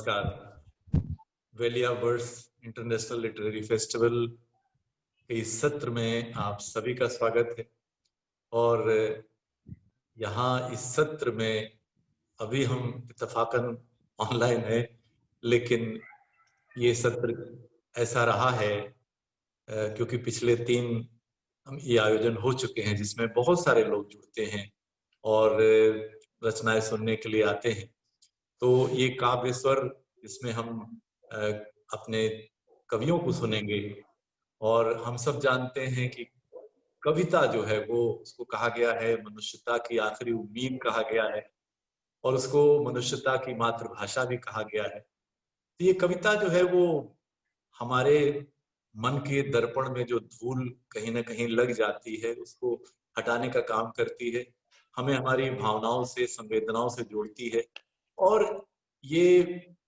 नमस्कार। वेलिया words international literary festival के इस सत्र में आप सभी का स्वागत है। और यहाँ इस सत्र में अभी हम इत्तेफाकन ऑनलाइन है, लेकिन ये सत्र ऐसा रहा है क्योंकि पिछले 3 ये आयोजन हो चुके हैं जिसमें बहुत सारे लोग जुड़ते हैं और रचनाएं सुनने के लिए आते हैं। तो ये काव्य स्वर, इसमें हम अपने कवियों को सुनेंगे। और हम सब जानते हैं कि कविता जो है वो उसको कहा गया है मनुष्यता की आखिरी उम्मीद कहा गया है, और उसको मनुष्यता की मातृभाषा भी कहा गया है। तो ये कविता जो है वो हमारे मन के दर्पण में जो धूल कहीं ना कहीं लग जाती है उसको हटाने का काम करती है, हमें हमारी भावनाओं से, संवेदनाओं से जोड़ती है, और ये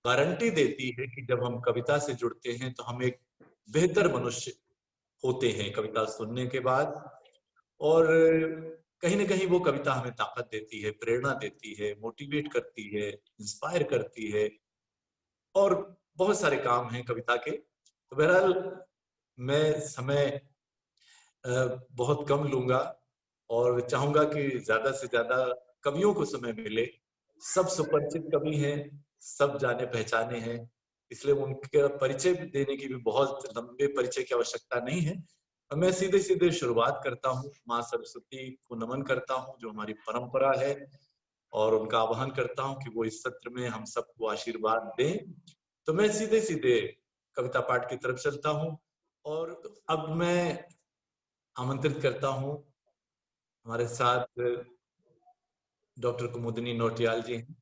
गारंटी देती है कि जब हम कविता से जुड़ते हैं तो हम एक बेहतर मनुष्य होते हैं कविता सुनने के बाद। और कहीं ना कहीं वो कविता हमें ताकत देती है, प्रेरणा देती है, मोटिवेट करती है, इंस्पायर करती है, और बहुत सारे काम हैं कविता के। तो बहरहाल मैं समय बहुत कम लूंगा और चाहूंगा कि ज्यादा से ज्यादा कवियों को समय मिले। सब सुपरिचित कवि हैं, सब जाने पहचाने हैं, इसलिए उनके परिचय देने की भी बहुत लंबे परिचय की आवश्यकता नहीं है। मैं सीधे सीधे शुरुआत करता हूँ। माँ सरस्वती को नमन करता हूँ जो हमारी परंपरा है, और उनका आह्वान करता हूँ कि वो इस सत्र में हम सबको आशीर्वाद दें। तो मैं सीधे सीधे कविता पाठ की तरफ चलता हूँ, और अब मैं आमंत्रित करता हूँ हमारे साथ डॉक्टर कुमुदिनी नौटियाल जी हैं।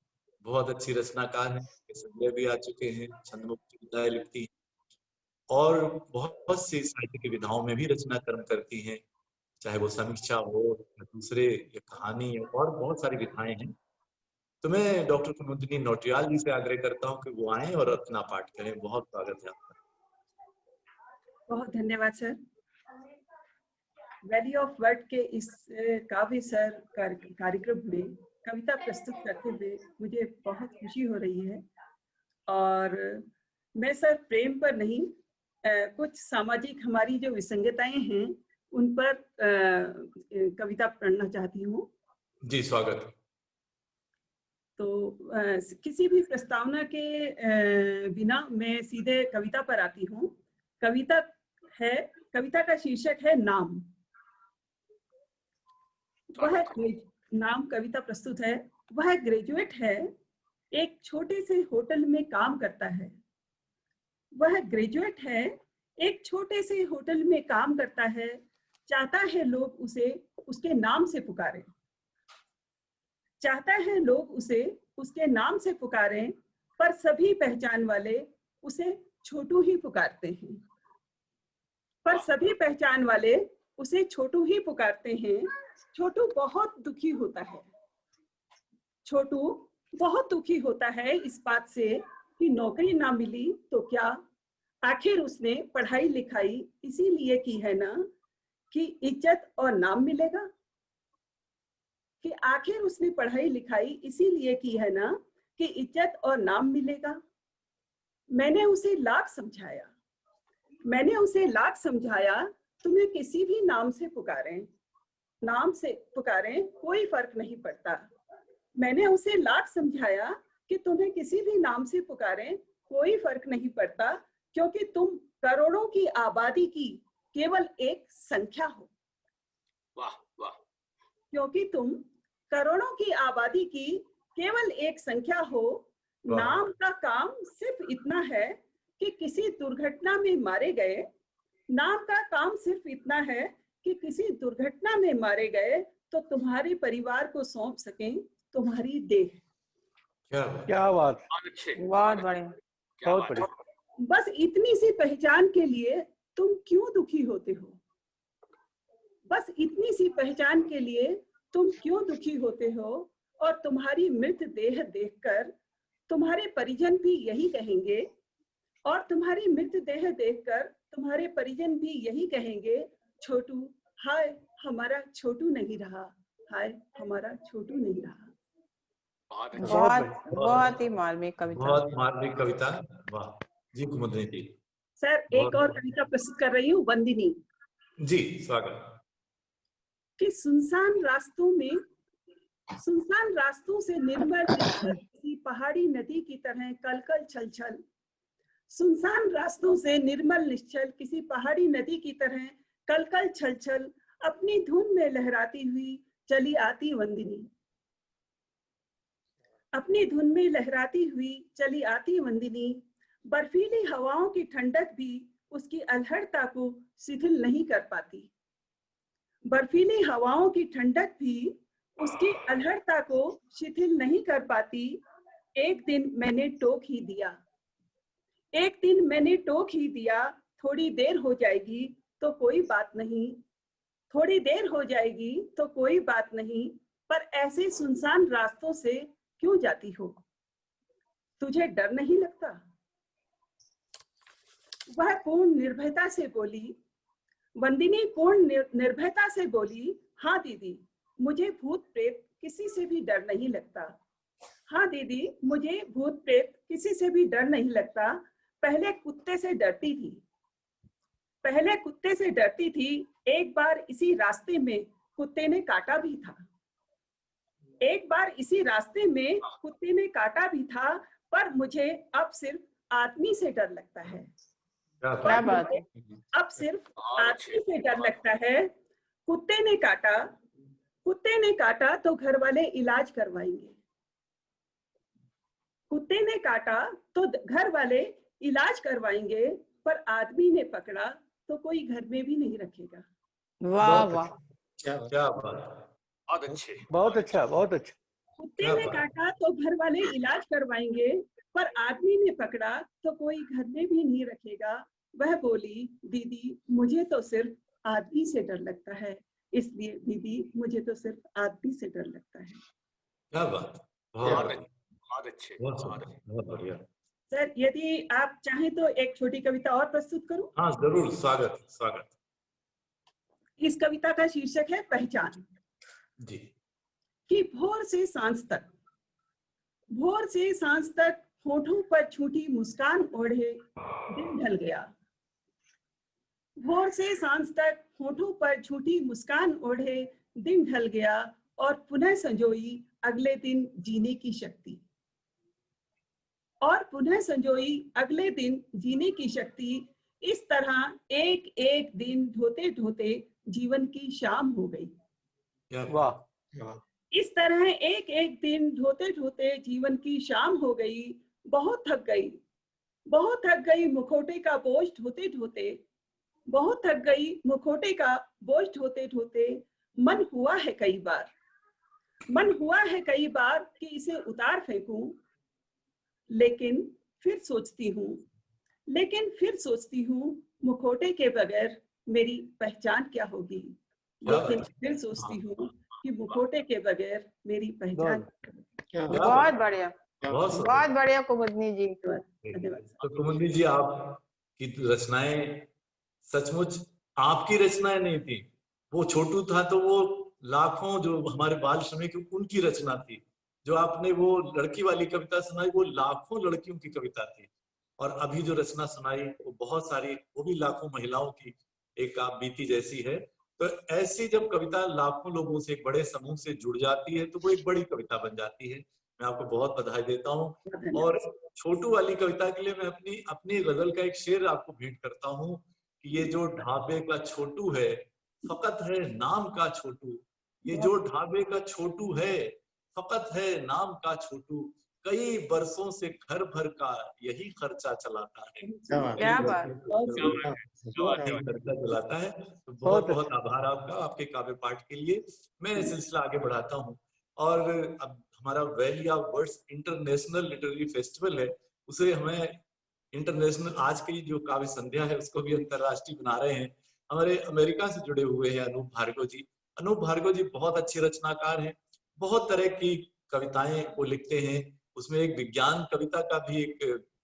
बहुत अच्छी रचनाकार हैं, संजय भी आ चुके हैं, छंदमुक्त विधाएं लिखती हैं और बहुत सी साहित्य की विधाओं में भी रचना कर्म करती हैं, चाहे वो समीक्षा हो या दूसरे या कहानी या और बहुत सारी विधाएं हैं। तो मैं डॉक्टर कुमुदिनी नौटियाल जी से आग्रह करता हूँ कि वो आए और अपना पाठ करें। बहुत स्वागत है आपका। बहुत धन्यवाद सर। वैली ऑफ वर्ड के इस काव्य सर कार्यक्रम में कविता प्रस्तुत करते हुए मुझे बहुत खुशी हो रही है। और मैं सर प्रेम पर नहीं, कुछ सामाजिक हमारी जो विसंगताएं हैं उन पर कविता पढ़ना चाहती हूँ। जी स्वागत। तो किसी भी प्रस्तावना के बिना मैं सीधे कविता पर आती हूँ। कविता का शीर्षक है नाम। वह नाम कविता प्रस्तुत है। वह ग्रेजुएट है, एक छोटे से होटल में काम करता है। वह ग्रेजुएट है, एक छोटे से होटल में काम करता है। चाहता है लोग उसे उसके नाम से पुकारें। चाहता है लोग उसे उसके नाम से पुकारें, पर सभी पहचान वाले उसे छोटू ही पुकारते हैं। पर सभी पहचान वाले उसे छोटू ही पुकारते हैं। छोटू बहुत दुखी होता है। छोटू बहुत दुखी होता है इस बात से कि नौकरी ना मिली तो क्या, आखिर उसने पढ़ाई लिखाई इसीलिए की है ना कि इज्जत और नाम मिलेगा। कि आखिर उसने पढ़ाई लिखाई इसीलिए की है ना कि इज्जत और नाम मिलेगा। मैंने उसे लाख समझाया, मैंने उसे लाख समझाया, तुम्हें किसी भी नाम से पुकारें, नाम से पुकारें कोई फर्क नहीं पड़ता। मैंने उसे लाख समझाया कि तुम्हें किसी भी नाम से पुकारें कोई फर्क नहीं पड़ता, क्योंकि तुम करोड़ों की आबादी की केवल एक संख्या हो। वाह वाह। क्योंकि तुम करोड़ों की आबादी की केवल एक संख्या हो। नाम का काम सिर्फ इतना है कि किसी दुर्घटना में मारे गए। नाम का काम सिर्फ इतना है कि किसी दुर्घटना में मारे गए तो तुम्हारे परिवार को सौंप सकें तुम्हारी देह। क्या बात, बहुत बढ़िया। बस इतनी सी पहचान के लिए तुम क्यों दुखी होते हो? बस इतनी सी पहचान के लिए तुम क्यों दुखी होते हो? और तुम्हारी मृत देह देखकर तुम्हारे परिजन भी यही कहेंगे, और तुम्हारी मृत देह देखकर तुम्हारे परिजन भी यही कहेंगे, छोटू, हाय हमारा छोटू नहीं रहा, हाय हमारा छोटू नहीं रहा। बहुत अच्छी। बहुत ही मार्मिक कविता। बहुत मार्मिक कविता। वाह जी कुमुदनी जी। सर एक और कविता प्रस्तुत कर रही हूँ, वंदिनी जी स्वागत। कि सुनसान रास्तों से निर्मल निश्चल किसी पहाड़ी नदी की तरह कलकल छलछल, सुनसान रास्तों से निर्मल निश्चल किसी पहाड़ी नदी की तरह कलकल छलछल, अपनी धुन में लहराती हुई चली आती वंदिनी, अपनी धुन में लहराती हुई चली आती वंदिनी, बर्फीली हवाओं की ठंडक भी उसकी अल्हड़ता को शिथिल नहीं कर पाती, बर्फीली हवाओं की ठंडक भी उसकी अल्हड़ता को शिथिल नहीं कर पाती। एक दिन मैंने टोक ही दिया, एक दिन मैंने टोक ही दिया, थोड़ी देर हो जाएगी तो कोई बात नहीं, थोड़ी देर हो जाएगी तो कोई बात नहीं, पर ऐसे सुनसान रास्तों से क्यों जाती हो, तुझे डर नहीं लगता? वह पूर्ण निर्भयता से बोली, वंदिनी पूर्ण निर्भयता से बोली, हाँ दीदी मुझे भूत प्रेत किसी से भी डर नहीं लगता, हाँ दीदी मुझे भूत प्रेत किसी से भी डर नहीं लगता, पहले कुत्ते से डरती थी, पहले कुत्ते से डरती थी, एक बार इसी रास्ते में कुत्ते ने काटा भी था, एक बार इसी रास्ते में कुत्ते ने काटा भी था, पर मुझे अब सिर्फ आदमी से डर लगता है, क्या बात है। अब सिर्फ आदमी से डर लगता है, कुत्ते ने काटा तो घर वाले इलाज करवाएंगे, कुत्ते ने काटा तो घर वाले इलाज करवाएंगे, पर आदमी ने पकड़ा तो कोई घर में भी नहीं रखेगा। वाह वाह, क्या बात। बहुत अच्छे। बहुत अच्छा, बहुत अच्छा। कुत्ते ने काटा तो घर वाले इलाज करवाएंगे, पर आदमी ने पकड़ा तो कोई घर में भी नहीं रखेगा। वह बोली, दीदी मुझे तो सिर्फ आदमी से डर लगता है, इसलिए दीदी मुझे तो सिर्फ आदमी से डर लगता है। क्या बात। बहुत अच्छे। बहुत बढ़िया। सर यदि आप चाहें तो एक छोटी कविता और प्रस्तुत करूं? हाँ जरूर, स्वागत स्वागत। इस कविता का शीर्षक है पहचान। जी। कि भोर से सांझ तक होठों पर छूटी मुस्कान ओढ़े दिन ढल गया, भोर से सांझ तक होठों पर छूटी मुस्कान ओढ़े दिन ढल गया, और पुनः संजोई अगले दिन जीने की शक्ति, और पुनः संजोई अगले दिन जीने की शक्ति। इस तरह एक एक दिन ढोते ढोते जीवन की शाम हो गई। वाह। इस तरह एक एक दिन ढोते ढोते जीवन की शाम हो गई। बहुत थक गई मुखौटे का बोझ ढोते ढोते, बहुत थक गई मुखौटे का बोझ ढोते ढोते। मन हुआ है कई बार कि इसे उतार फेंकूं, लेकिन फिर सोचती हूँ मुखौटे के बगैर मेरी पहचान क्या होगी, लेकिन फिर सोचती हूँ कि मुखौटे के बगैर मेरी पहचान। बहुत बढ़िया, बहुत बढ़िया कुमुदनी जी। धन्यवाद। तो कुमुदनी जी, आपकी रचनाएं सचमुच आपकी रचनाएं नहीं थी, वो छोटू था तो वो लाखों जो हमारे बाल श्रमिक उनकी रचना थी। जो आपने वो लड़की वाली कविता सुनाई वो लाखों लड़कियों की कविता थी, और अभी जो रचना सुनाई वो बहुत सारी, वो भी लाखों महिलाओं की एक आप बीती जैसी है। तो ऐसी जब कविता लाखों लोगों से, एक बड़े समूह से जुड़ जाती है तो वो एक बड़ी कविता बन जाती है। मैं आपको बहुत बधाई देता हूँ। और छोटू वाली कविता के लिए मैं अपनी गजल का एक शेर आपको भेंट करता हूँ कि ये जो ढाबे का छोटू है फकत है नाम का छोटू, ये जो ढाबे का छोटू है फकत है नाम का छोटू, कई बरसों से घर भर का यही खर्चा चलाता है। क्या बात, खर्चा चलाता है। तो बहुत बहुत आभार आपका, आपके काव्य पाठ के लिए। मैं सिलसिला आगे बढ़ाता हूँ, और अब हमारा वैलिया वर्ड्स इंटरनेशनल लिटरेरी फेस्टिवल है, उसे हमें इंटरनेशनल, आज की जो काव्य संध्या है उसको भी अंतरराष्ट्रीय बना रहे हैं। हमारे अमेरिका से जुड़े हुए हैं अनूप भार्गव जी। अनूप भार्गव जी बहुत अच्छे रचनाकार हैं, बहुत तरह की कविताएं वो लिखते हैं। उसमें एक विज्ञान कविता का भी एक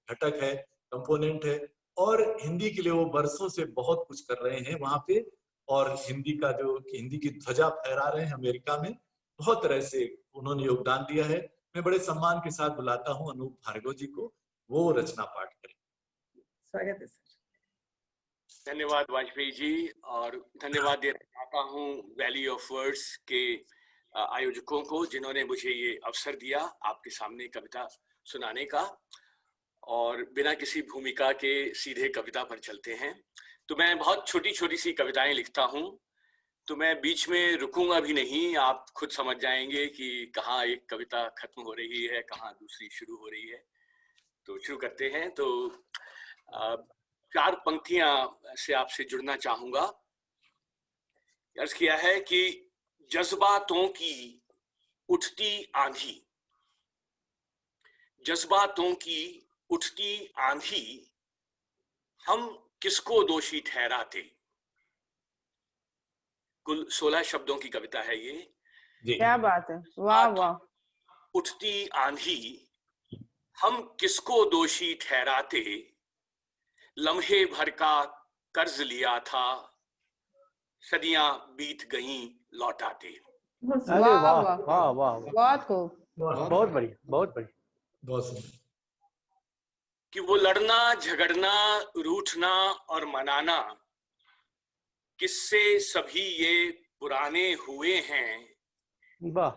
घटक है, कंपोनेंट है, और हिंदी के लिए वो बरसों से बहुत कुछ कर रहे हैं वहां पे, और हिंदी की ध्वजा फहरा रहे हैं अमेरिका में। बहुत तरह से उन्होंने योगदान दिया है। मैं बड़े सम्मान के साथ बुलाता हूँ अनूप भार्गव जी को, वो रचना पाठ करें। स्वागत है सर। धन्यवाद वाजपेयी जी, और धन्यवाद देना चाहता हूँ वैली ऑफ वर्ड्स के आयोजकों को, जिन्होंने मुझे ये अवसर दिया आपके सामने कविता सुनाने का। और बिना किसी भूमिका के सीधे कविता पर चलते हैं। तो मैं बहुत छोटी छोटी सी कविताएं लिखता हूँ, तो मैं बीच में रुकूंगा भी नहीं। आप खुद समझ जाएंगे कि कहाँ एक कविता खत्म हो रही है, कहाँ दूसरी शुरू हो रही है। तो शुरू करते हैं। तो 4 पंक्तियां से आपसे जुड़ना चाहूंगा। अर्ज किया है कि जज्बातों की उठती आंधी, जज्बातों की उठती आंधी, हम किसको दोषी ठहराते। कुल 16 शब्दों की कविता है ये। क्या बात है, वाह वाह। उठती आंधी, हम किसको दोषी ठहराते, लम्हे भर का कर्ज लिया था, सदियां बीत गईं लौटाते। अरे वाह वाह वाह वाह, बहुत खूब, बहुत बढ़िया, बहुत बढ़िया, बहुत सुंदर। कि वो लड़ना झगड़ना रूठना और मनाना, किससे सभी ये पुराने हुए हैं। वाह।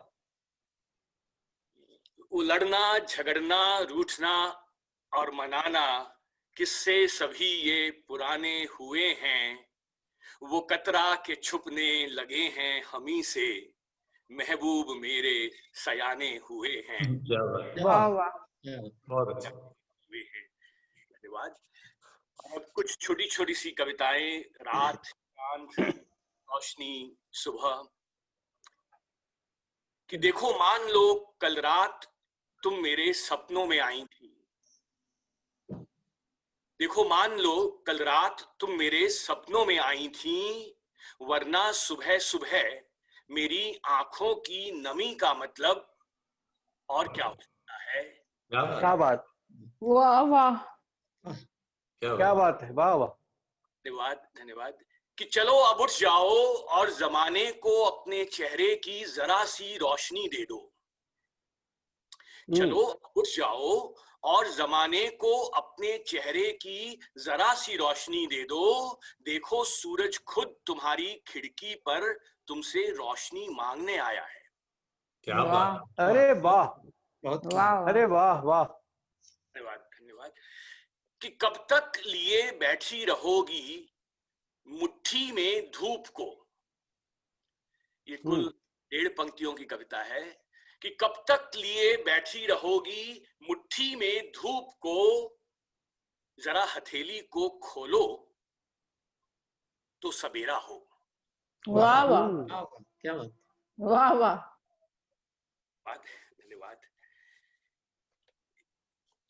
वो लड़ना झगड़ना रूठना और मनाना, किससे सभी ये पुराने हुए हैं। वो कतरा के छुपने लगे हैं हमी से, महबूब मेरे सयाने हुए हैं। क्या बात, वाह वाह, बहुत अच्छा। धन्यवाद। अब कुछ छोटी छोटी सी कविताएं। रात, चांद, रोशनी, सुबह। कि देखो मान लो कल रात तुम मेरे सपनों में आई थी, देखो मान लो कल रात तुम मेरे सपनों में आई थी, वरना सुबह सुबह मेरी आंखों की नमी का मतलब और क्या हो सकता है। क्या बात, वाह वाह, क्या बात है, वाह वाह। धन्यवाद धन्यवाद। कि चलो अब उठ जाओ और जमाने को अपने चेहरे की जरा सी रोशनी दे दो। चलो उठ जाओ और जमाने को अपने चेहरे की जरा सी रोशनी दे दो। देखो सूरज खुद तुम्हारी खिड़की पर तुमसे रोशनी मांगने आया है। क्या बात, अरे वाह, वाह, अरे वाह वाह। धन्यवाद धन्यवाद। कि कब तक लिए बैठी रहोगी मुट्ठी में धूप को। ये कुल 1.5 पंक्तियों की कविता है। कि कब तक लिए बैठी रहोगी मुट्ठी में धूप को, जरा हथेली को खोलो तो सबेरा हो। वाह वाह, क्या बात, वाह वाह। धन्यवाद।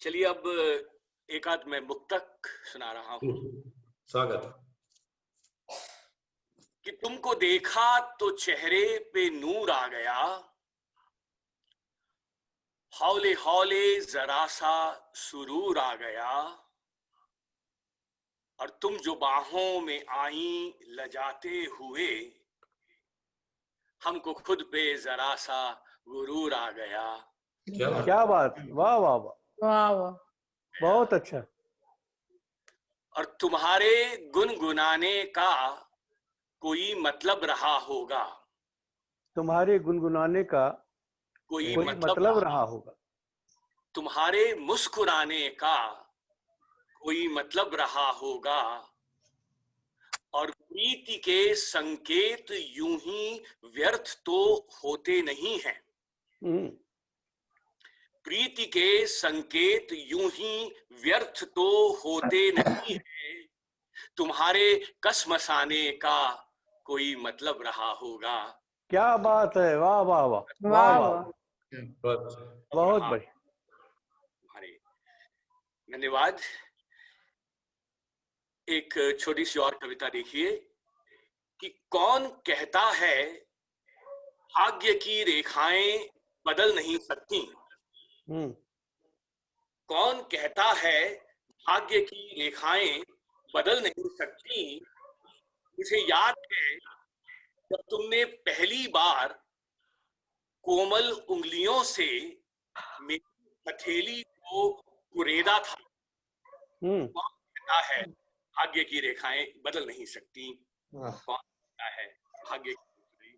चलिए अब एक आध मैं मुक्तक सुना रहा हूं। स्वागत। कि तुमको देखा तो चेहरे पे नूर आ गया, हौले हौले जरा सा सुरूर आ गया, और तुम जो बाहों में आई लजाते हुए, हमको खुद पे जरा सा गुरूर आ गया। क्या बात, वाह वाह वाह, वाह वाह, बहुत अच्छा। और तुम्हारे गुनगुनाने का कोई मतलब रहा होगा, तुम्हारे गुनगुनाने का कोई कोई मतलब रहा होगा। तुम्हारे मुस्कुराने का कोई मतलब रहा होगा, और प्रीति के संकेत यूं ही व्यर्थ तो होते नहीं हैं। प्रीति के संकेत यूं ही व्यर्थ तो होते नहीं हैं। तुम्हारे कसमसाने का कोई मतलब रहा होगा। क्या बात है, वाह वाह वाह, वाह वाह, बहुत बढ़िया। धन्यवाद। एक छोटी सी और कविता देखिए। कि कौन कहता है भाग्य की रेखाएं बदल नहीं सकती। कौन कहता है भाग्य की रेखाएं बदल नहीं सकती। मुझे याद है जब तुमने पहली बार कोमल उंगलियों से मेरी हथेली को कुरेदा था। कौन कहता है भाग्य की रेखाएं बदल नहीं सकती? कौन कहता है भाग्य की रेखाएं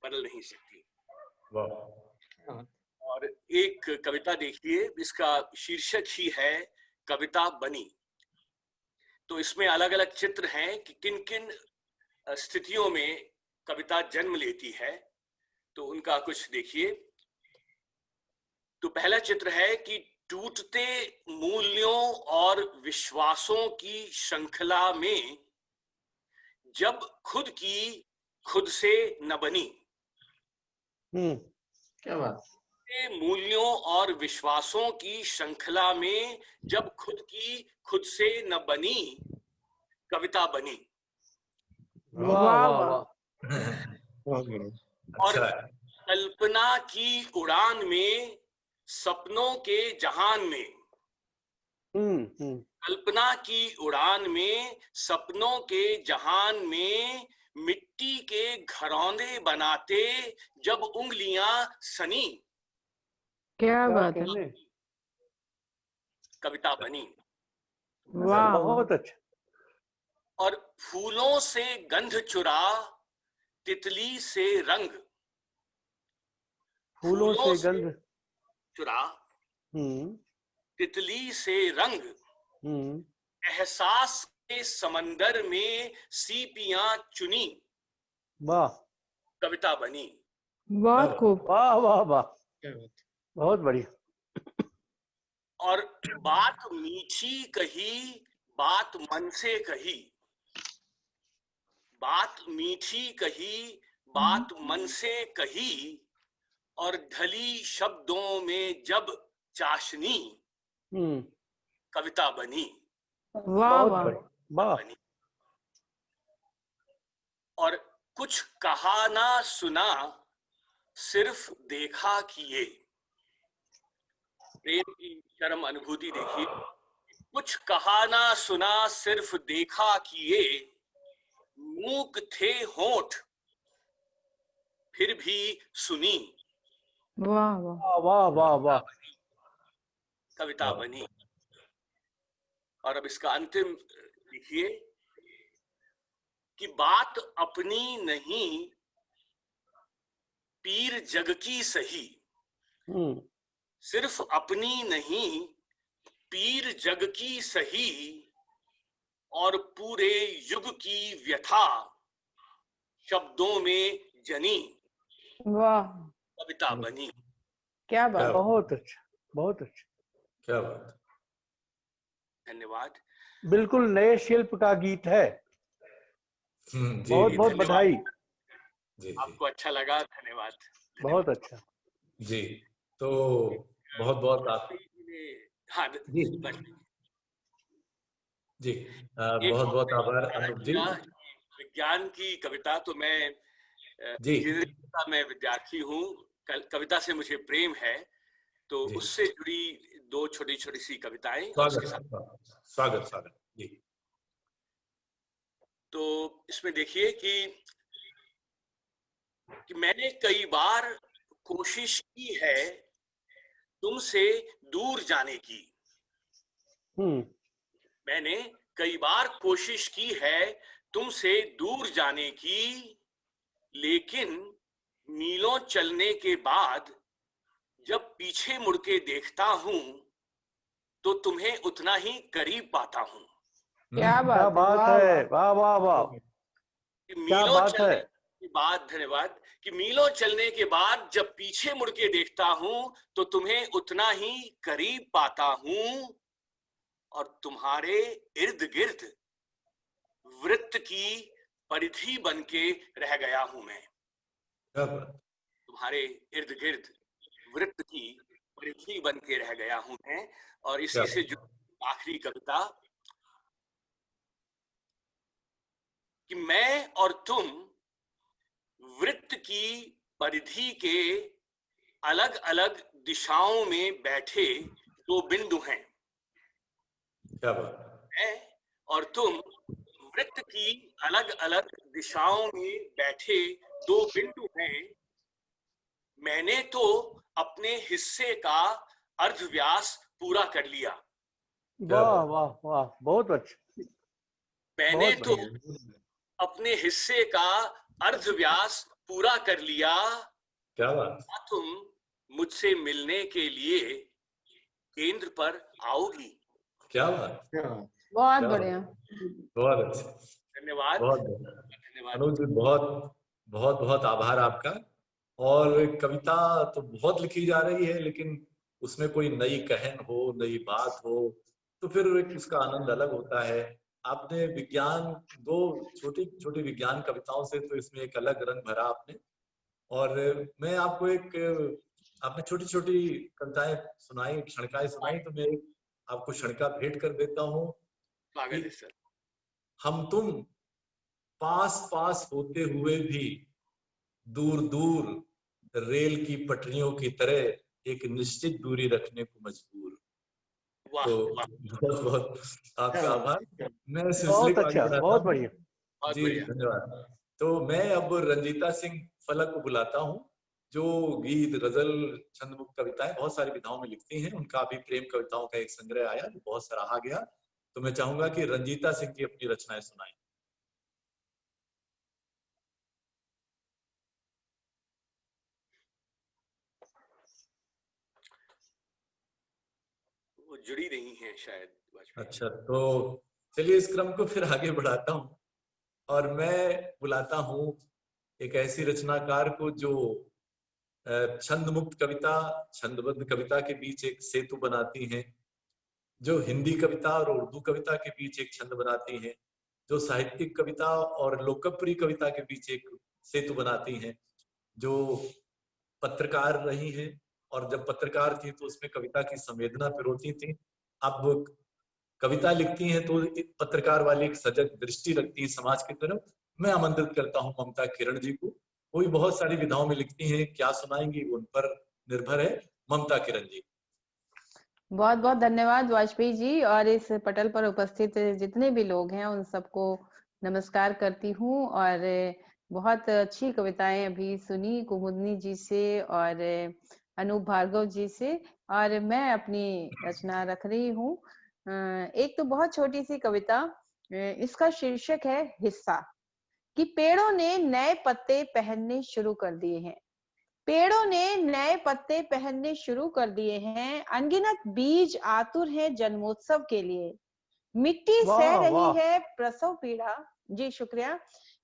बदल नहीं सकती? और एक कविता देखिए, इसका शीर्षक ही है कविता बनी। तो इसमें अलग अलग चित्र हैं कि किन किन स्थितियों में कविता जन्म लेती है, तो उनका कुछ देखिए। तो पहला चित्र है कि टूटते मूल्यों और विश्वासों की श्रृंखला में जब खुद की खुद से न बनी। क्या बात। मूल्यों और विश्वासों की श्रृंखला में जब खुद की खुद से न बनी, कविता बनी। वाह वाह। और कल्पना की उड़ान में, सपनों के जहान में, कल्पना की उड़ान में, सपनों के जहान में मिट्टी के घरौंदे बनाते जब उंगलियां सनी। क्या बात है। कविता बनी। वाह बहुत अच्छा। और फूलों से गंध चुरा, तितली से रंग, फूलों से गंध चुरा, तितली से रंग, एहसास के समंदर में सीपियां चुनी। वाह। कविता बनी। बहुत खूब। वाह वाह वाह, बहुत बढ़िया। और बात मीठी कही, बात मन से कही, बात मीठी कही, बात मन से कही, और ढली शब्दों में जब चाशनी, कविता बनी। वाह वाह वाह। और कुछ कहा ना सुना, सिर्फ देखा किए। प्रेम की चरम अनुभूति देखिए। कुछ कहा ना सुना, सिर्फ देखा किए, मूक थे होंठ फिर भी सुनी। वाह वाह वाह वाह वाह। कविता बनी। और अब इसका अंतिम देखिए कि बात अपनी नहीं, पीर जग की सही। सिर्फ अपनी नहीं, पीर जग की सही, और पूरे युग की व्यथा शब्दों में जनी। वाह। कविता बनी। क्या बात। बहुत अच्छा, बहुत अच्छा। क्या बात। धन्यवाद। बिल्कुल नए शिल्प का गीत है। बहुत बहुत बधाई। आपको अच्छा लगा, धन्यवाद। बहुत अच्छा जी। तो बहुत बहुत आप हाँ जी जी बहुत बहुत आभार अनूप जी। विज्ञान की कविता, तो मैं जी मैं विद्यार्थी हूँ, कविता से मुझे प्रेम है, तो उससे जुड़ी दो छोटी छोटी सी कविताएं। स्वागत स्वागत जी। तो इसमें देखिए कि मैंने कई बार कोशिश की है तुमसे दूर जाने की। मैंने कई बार कोशिश की है तुमसे दूर जाने की, लेकिन मीलों चलने के बाद जब पीछे मुड़ के देखता हूं तो तुम्हें उतना ही करीब पाता हूं। क्या बात है। वाह वाह वाह। मीलों चलने के बाद, धन्यवाद, कि मीलों चलने के बाद जब पीछे मुड़ के देखता हूं तो तुम्हें उतना ही करीब पाता हूं, और तुम्हारे इर्द गिर्द वृत्त की परिधि बन के रह गया हूं मैं। तुम्हारे इर्द गिर्द वृत्त की परिधि बन के रह गया हूं मैं। और इसी से जो आखिरी कविता कि मैं और तुम वृत्त की परिधि के अलग अलग दिशाओं में बैठे दो बिंदु हैं। क्या बात। मैं और तुम वृत्त की अलग अलग दिशाओं में बैठे दो बिंदु हैं। मैंने तो अपने हिस्से का अर्धव्यास पूरा कर लिया। वाह वाह वाह, बहुत अच्छा। मैंने बहुत तो बढ़िया। अपने हिस्से का अर्धव्यास पूरा कर लिया। क्या बात। क्या तुम मुझसे मिलने के लिए केंद्र पर आओगी? क्या बात। बहुत क्या बढ़िया। बहुत अच्छा। धन्यवाद। बहुत बढ़िया। धन्यवाद। अनुज जी, बहुत बहुत बहुत आभार आपका। और कविता तो बहुत लिखी जा रही है, लेकिन उसमें कोई नई कहन हो, नई बात हो, तो फिर एक उसका आनंद अलग होता है। आपने विज्ञान, दो छोटी छोटी विज्ञान कविताओं से तो इसमें एक अलग रंग भरा आपने। और मैं आपको एक, आपने छोटी छोटी कविताएं सुनाई, क्षणिकाएं सुनाई, तो मैं आपको क्षणिका भेंट कर देता हूँ स्वागत है कि सर। हम तुम पास पास होते हुए भी दूर दूर रेल की पटरियों की तरह एक निश्चित दूरी रखने को मजबूर। वाह तो वाह, बहुत बहुत आपका आभार। मैं सिलसिले बहुत को आगे अच्छा, बढ़ाता बहुत हूँ। बढ़िया। बहुत जी बढ़िया। धन्यवाद। तो मैं अब रंजीता सिंह फलक को बुलाता हूँ, जो गीत, गजल, छंदमुक्त कविताएं बहुत सारी विधाओं में लिखती हैं। उनका अभी प्रेम कविताओं का एक संग्रह आया जो बहुत सराहा गया। तो मैं चाहूंगा कि रंजीता सिंह की अपनी रचनाएं सुनाएं। वो जुड़ी नहीं है शायद वाजपेयी। अच्छा, तो चलिए इस क्रम को फिर आगे बढ़ाता हूँ और मैं बुलाता हूँ एक ऐसी रचनाकार को जो छंद मुक्त कविता, छंदबद्ध कविता के बीच एक सेतु बनाती हैं, जो हिंदी कविता और उर्दू कविता के बीच एक छंद बनाती हैं, जो साहित्यिक कविता और लोकप्रिय कविता के बीच एक सेतु बनाती हैं, जो पत्रकार रही हैं और जब पत्रकार थी तो उसमें कविता की संवेदना पिरोती थी। अब कविता लिखती हैं तो पत्रकार वाली एक सजग दृष्टि रखती है समाज की तरफ। मैं आमंत्रित करता हूँ ममता किरण जी को। वो भी बहुत सारी विधाओं में लिखती हैं, क्या सुनाएंगी उन पर निर्भर है। ममता किरण जी। बहुत बहुत धन्यवाद वाजपेयी जी, और इस पटल पर उपस्थित जितने भी लोग हैं उन सबको नमस्कार करती हूँ। और बहुत अच्छी कविताएं अभी सुनी कुमुदनी जी से और अनूप भार्गव जी से, और मैं अपनी रचना रख रही हूँ। एक तो बहुत छोटी सी कविता, इसका शीर्षक है हिस्सा। कि पेड़ों ने नए पत्ते पहनने शुरू कर दिए हैं, पेड़ों ने नए पत्ते पहनने शुरू कर दिए हैं, अनगिनत बीज आतुर हैं जन्मोत्सव के लिए, मिट्टी सह वाह रही वाह, है प्रसव पीड़ा। जी शुक्रिया।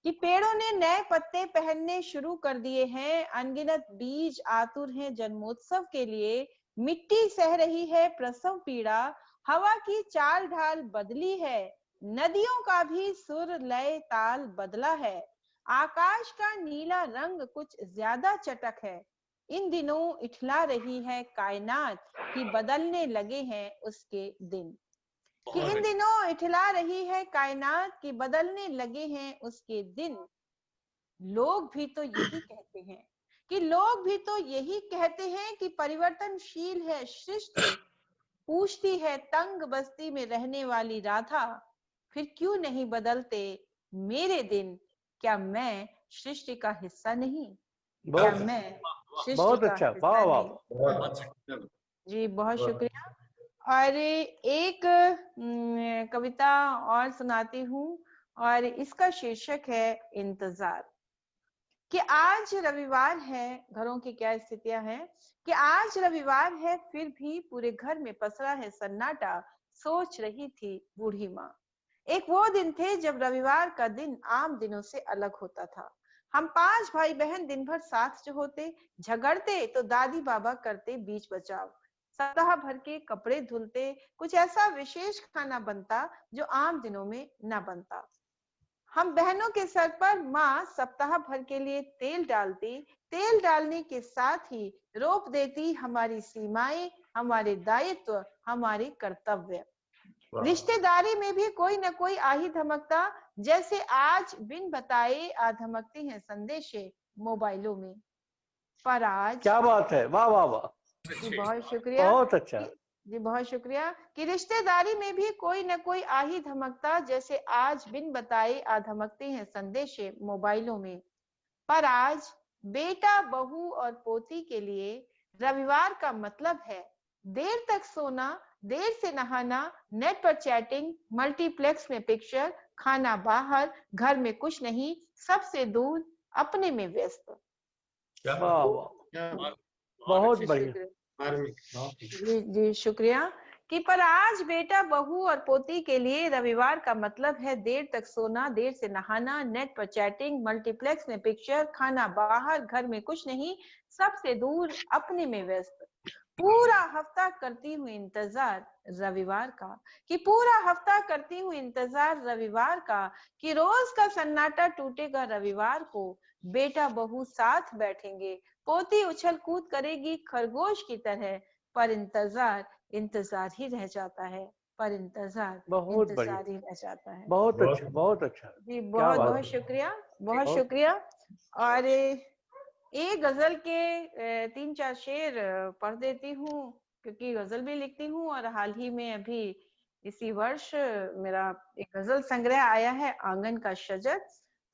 कि पेड़ों ने नए पत्ते पहनने शुरू कर दिए हैं, अनगिनत बीज आतुर हैं जन्मोत्सव के लिए, मिट्टी सह रही है प्रसव पीड़ा, हवा की चाल ढाल बदली है, नदियों का भी सुर लय ताल बदला है, आकाश का नीला रंग कुछ ज्यादा चटक है, इन दिनों इठला रही है कायनात कि बदलने लगे हैं उसके दिन। कि इन दिनों इठला रही है कायनात की बदलने लगे हैं उसके दिन। लोग भी तो यही कहते हैं, कि लोग भी तो यही कहते हैं कि परिवर्तनशील है सृष्टि, पूछती है तंग बस्ती में रहने वाली राधा, फिर क्यों नहीं बदलते मेरे दिन, क्या मैं सृष्टि का हिस्सा नहीं, क्या बहुत मैं सृष्टि बहुत का अच्छा, हिस्सा वाह वाह। नहीं। जी बहुत वाह। शुक्रिया। और एक कविता और सुनाती हूँ, और इसका शीर्षक है इंतजार। कि आज रविवार है, घरों की क्या स्थितियां हैं, कि आज रविवार है फिर भी पूरे घर में पसरा है सन्नाटा, सोच रही थी बूढ़ी माँ। एक वो दिन थे जब रविवार का दिन आम दिनों से अलग होता था। हम 5 भाई बहन दिन भर साथ जो होते, झगड़ते तो दादी बाबा करते बीच बचाव, सप्ताह भर के कपड़े धुलते, कुछ ऐसा विशेष खाना बनता जो आम दिनों में न बनता। हम बहनों के सर पर माँ सप्ताह भर के लिए तेल डालती, तेल डालने के साथ ही रोप देती हमारी सीमाएं, हमारे दायित्व, हमारे कर्तव्य। रिश्तेदारी में भी कोई न कोई आ ही धमकता, जैसे आज बिन बताए आ धमकते हैं संदेशे मोबाइलों में। पर आज, क्या बात है, वाह वाह वाह, जी बहुत शुक्रिया। बहुत अच्छा। जी बहुत शुक्रिया। कि रिश्तेदारी में भी कोई न कोई आ ही धमकता, जैसे आज बिन बताए आ धमकते हैं संदेशे मोबाइलों में। पर आज बेटा बहू और पोती के लिए रविवार का मतलब है देर तक सोना, देर से नहाना, नेट पर चैटिंग, मल्टीप्लेक्स में पिक्चर, खाना बाहर, घर में कुछ नहीं, सबसे दूर, अपने में व्यस्त। क्या वाह वाह, बहुत बढ़िया। जी जी शुक्रिया। कि पर आज बेटा, बहू और पोती के लिए रविवार का मतलब है देर तक सोना, देर से नहाना, नेट पर चैटिंग, मल्टीप्लेक्स में पिक्चर, खाना बाहर, घर में कुछ नहीं, सबसे दूर, अपने में व्यस्त। पूरा हफ्ता करती हूँ इंतजार रविवार का, कि पूरा हफ्ता करती हूँ इंतजार रविवार का, कि रोज का सन्नाटा टूटेगा रविवार को, बेटा बहू साथ बैठेंगे, पोती उछल कूद करेगी खरगोश की तरह, पर इंतजार इंतजार ही रह जाता है, पर इंतजार बहुत इंतजार ही रह जाता है। बहुत अच्छा, बहुत अच्छा जी क्या बहुत बात बहुत शुक्रिया, बहुत बहुत- शुक्रिया। और एक गजल के 3-4 शेर पढ़ देती हूँ, क्योंकि गजल भी लिखती हूँ और हाल ही में अभी इसी वर्ष मेरा एक गजल संग्रह आया है आंगन का शजर,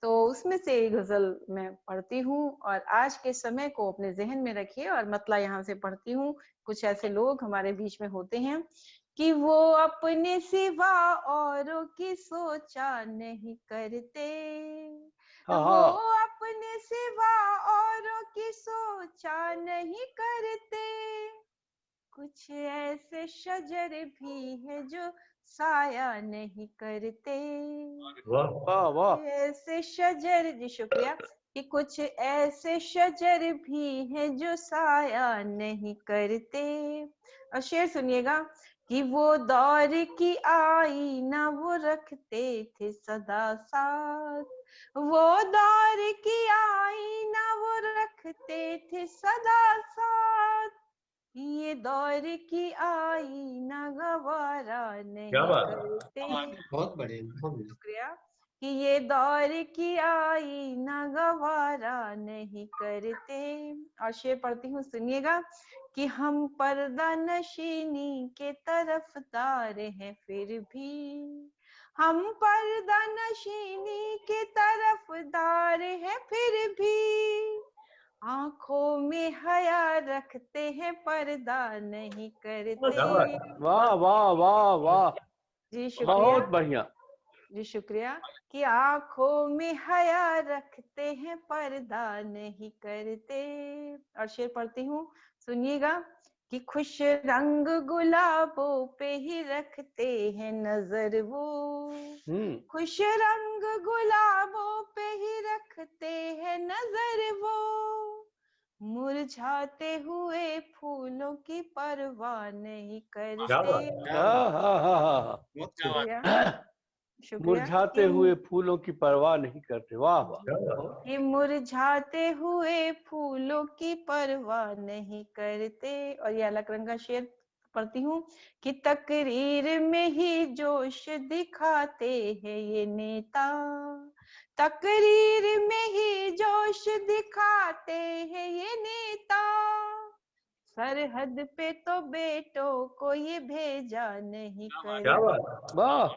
तो उसमें से एक गजल मैं पढ़ती हूँ और आज के समय को अपने जहन में रखिए। और मतलब यहाँ से पढ़ती हूँ। कुछ ऐसे लोग हमारे बीच में होते हैं कि वो अपने सिवा औरों की सोचा नहीं करते, हाँ वो हाँ, अपने सिवा औरों की सोचा नहीं करते, कुछ ऐसे शजर भी है जो साया नहीं करते, वाह वाह वाह, ऐसे शजर, जी शुक्रिया, कि कुछ ऐसे शजर भी हैं जो साया नहीं करते। और शेर सुनिएगा कि वो दौर की आईना वो रखते थे सदा साथ, वो दौर की आईना वो रखते थे सदा साथ, ये दौर की आईना गवारा नहीं क्या बात। करते। बहुत बढ़िया। शुक्रिया। कि ये दौर की आईना गवारा नहीं करते। और शेर पढ़ती हूँ, सुनिएगा कि हम पर्दा नशीनी के तरफदार हैं फिर भी, हम पर्दा नशीनी के तरफदार हैं फिर भी, आंखों में हया रखते हैं पर्दा नहीं करते। क्या बात। वाह वाह वाह वाह, जी शुक्रिया, बहुत बढ़िया। जी शुक्रिया। कि आंखों में हया रखते हैं पर्दा नहीं करते। और शेर पढ़ती हूँ, सुनिएगा कि खुश रंग गुलाबों पे ही रखते हैं नजर वो, खुश रंग गुलाबों पे ही रखते हैं नजर वो, मुरझाते हुए फूलों की परवाह नहीं क्या करते। बात। हाँ हाँ हाँ हाँ, शुक्रिया, शुक्रिया। मुरझाते हुए फूलों की परवाह नहीं करते, वाह वाह। क्या बात। कि मुरझाते हुए फूलों की परवाह नहीं करते। और ये अलग रंग का शेर पढ़ती हूँ कि तकरीर में ही जोश दिखाते हैं ये नेता, तकरीर में ही जोश दिखाते हैं ये नेता, सरहद पे तो बेटों को ये भेजा नहीं क्या करते। बात। वाह,